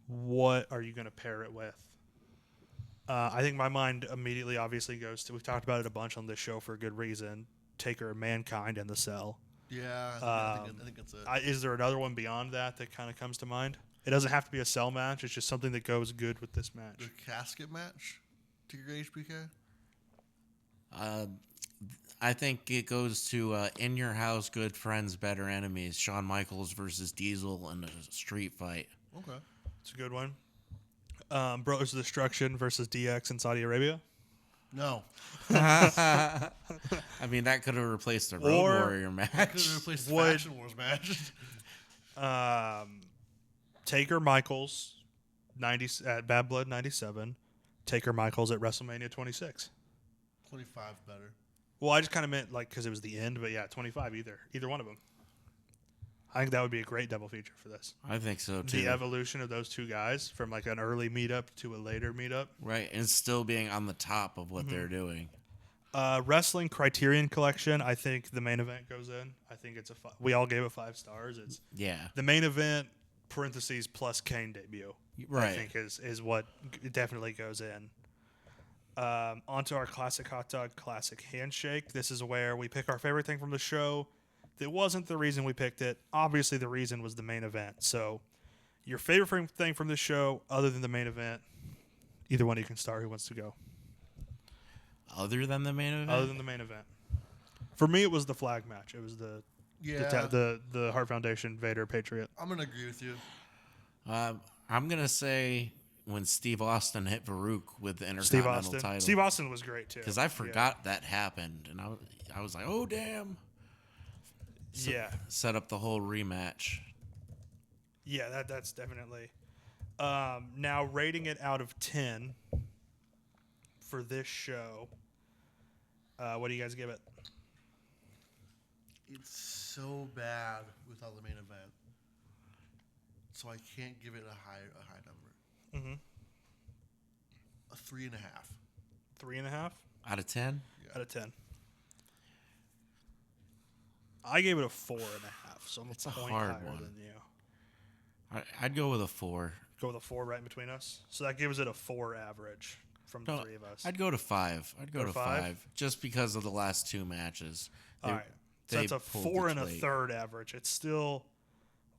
Speaker 3: what are you going to pair it with? I think my mind immediately obviously goes to, we've talked about it a bunch on this show for a good reason, Taker and Mankind in the Cell.
Speaker 1: Yeah, I think that's it.
Speaker 3: Is there another one beyond that kind of comes to mind? It doesn't have to be a Cell match. It's just something that goes good with this match.
Speaker 1: The casket match to your HBK?
Speaker 2: I think it goes to In Your House, Good Friends, Better Enemies. Shawn Michaels versus Diesel in a street fight.
Speaker 1: Okay.
Speaker 3: It's a good one. Brothers of Destruction versus DX in Saudi Arabia.
Speaker 1: No.
Speaker 2: I mean, that could have replaced the Road Warrior
Speaker 1: Could
Speaker 2: match.
Speaker 1: have replaced the Faction Wars match.
Speaker 3: Taker Michaels at Bad Blood 97. Taker Michaels at WrestleMania 26.
Speaker 1: 25 better.
Speaker 3: Well, I just kind of meant like because it was the end, but yeah, 25 either one of them. I think that would be a great double feature for this.
Speaker 2: I think so too.
Speaker 3: The evolution of those two guys from like an early meetup to a later meetup.
Speaker 2: Right, and still being on the top of what they're doing.
Speaker 3: Wrestling Criterion Collection. I think the main event goes in. I think it's we all gave it 5 stars. It's the main event parentheses plus Kane debut.
Speaker 2: Right,
Speaker 3: I think is what definitely goes in. Onto our classic hot dog, classic handshake. This is where we pick our favorite thing from the show. That wasn't the reason we picked it. Obviously, the reason was the main event. So, your favorite thing from the show, other than the main event, either one you can start. Who wants to go?
Speaker 2: Other than the main event?
Speaker 3: Other than the main event. For me, it was the flag match. It was the Hart Foundation, Vader, Patriot.
Speaker 1: I'm going to agree with you.
Speaker 2: I'm going to say when Steve Austin hit Farouk with the
Speaker 3: Steve
Speaker 2: Intercontinental
Speaker 3: Austin.
Speaker 2: title.
Speaker 3: Steve Austin was great, too.
Speaker 2: Because I forgot that happened. And I was like, oh, damn. Set up the whole rematch.
Speaker 3: Yeah, that's definitely. Now, rating it out of 10 for this show, what do you guys give it?
Speaker 1: It's so bad without the main event. So I can't give it a high number.
Speaker 3: Mm-hmm.
Speaker 1: A 3.5.
Speaker 3: 3.5?
Speaker 2: Out of 10?
Speaker 3: Yeah. Out of 10. I gave it a 4.5, so I'm a point higher than you.
Speaker 2: I'd go with a 4.
Speaker 3: Go with a 4 right in between us? So that gives it a 4 average from the three of us.
Speaker 2: I'd go to 5. I'd go to 5 just because of the last 2 matches.
Speaker 3: All right. So that's a 4 and a third average. It's still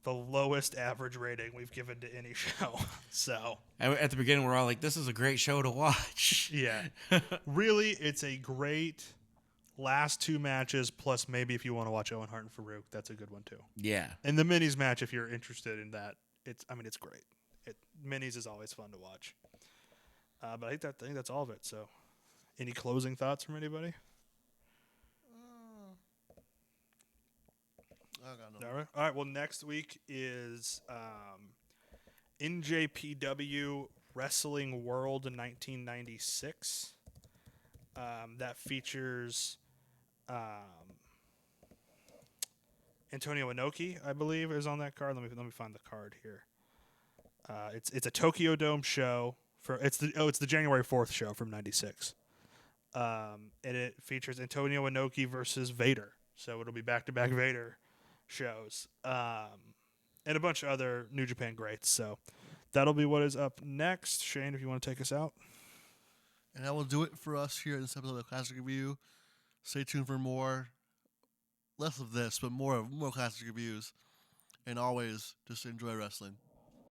Speaker 3: the lowest average rating we've given to any show. So
Speaker 2: at the beginning, we're all like, this is a great show to watch.
Speaker 3: Yeah. Really, it's a great last 2 matches, plus maybe if you want to watch Owen Hart and Farouk, that's a good one too.
Speaker 2: Yeah.
Speaker 3: And the minis match, if you're interested in that, it's great. Minis is always fun to watch. But I think that's all of it. So, any closing thoughts from anybody?
Speaker 1: I got no.
Speaker 3: All right. Well, next week is NJPW Wrestling World in 1996. That features Antonio Inoki, I believe, is on that card. Let me find the card here. It's a Tokyo Dome show it's the January 4th show from '96. And it features Antonio Inoki versus Vader. So it'll be back-to-back Vader shows. And a bunch of other New Japan greats. So that'll be what is up next. Shane, if you want to take us out.
Speaker 1: And that will do it for us here in this episode of Classic Review. Stay tuned for more, less of this, but more classic reviews. And always, just enjoy wrestling.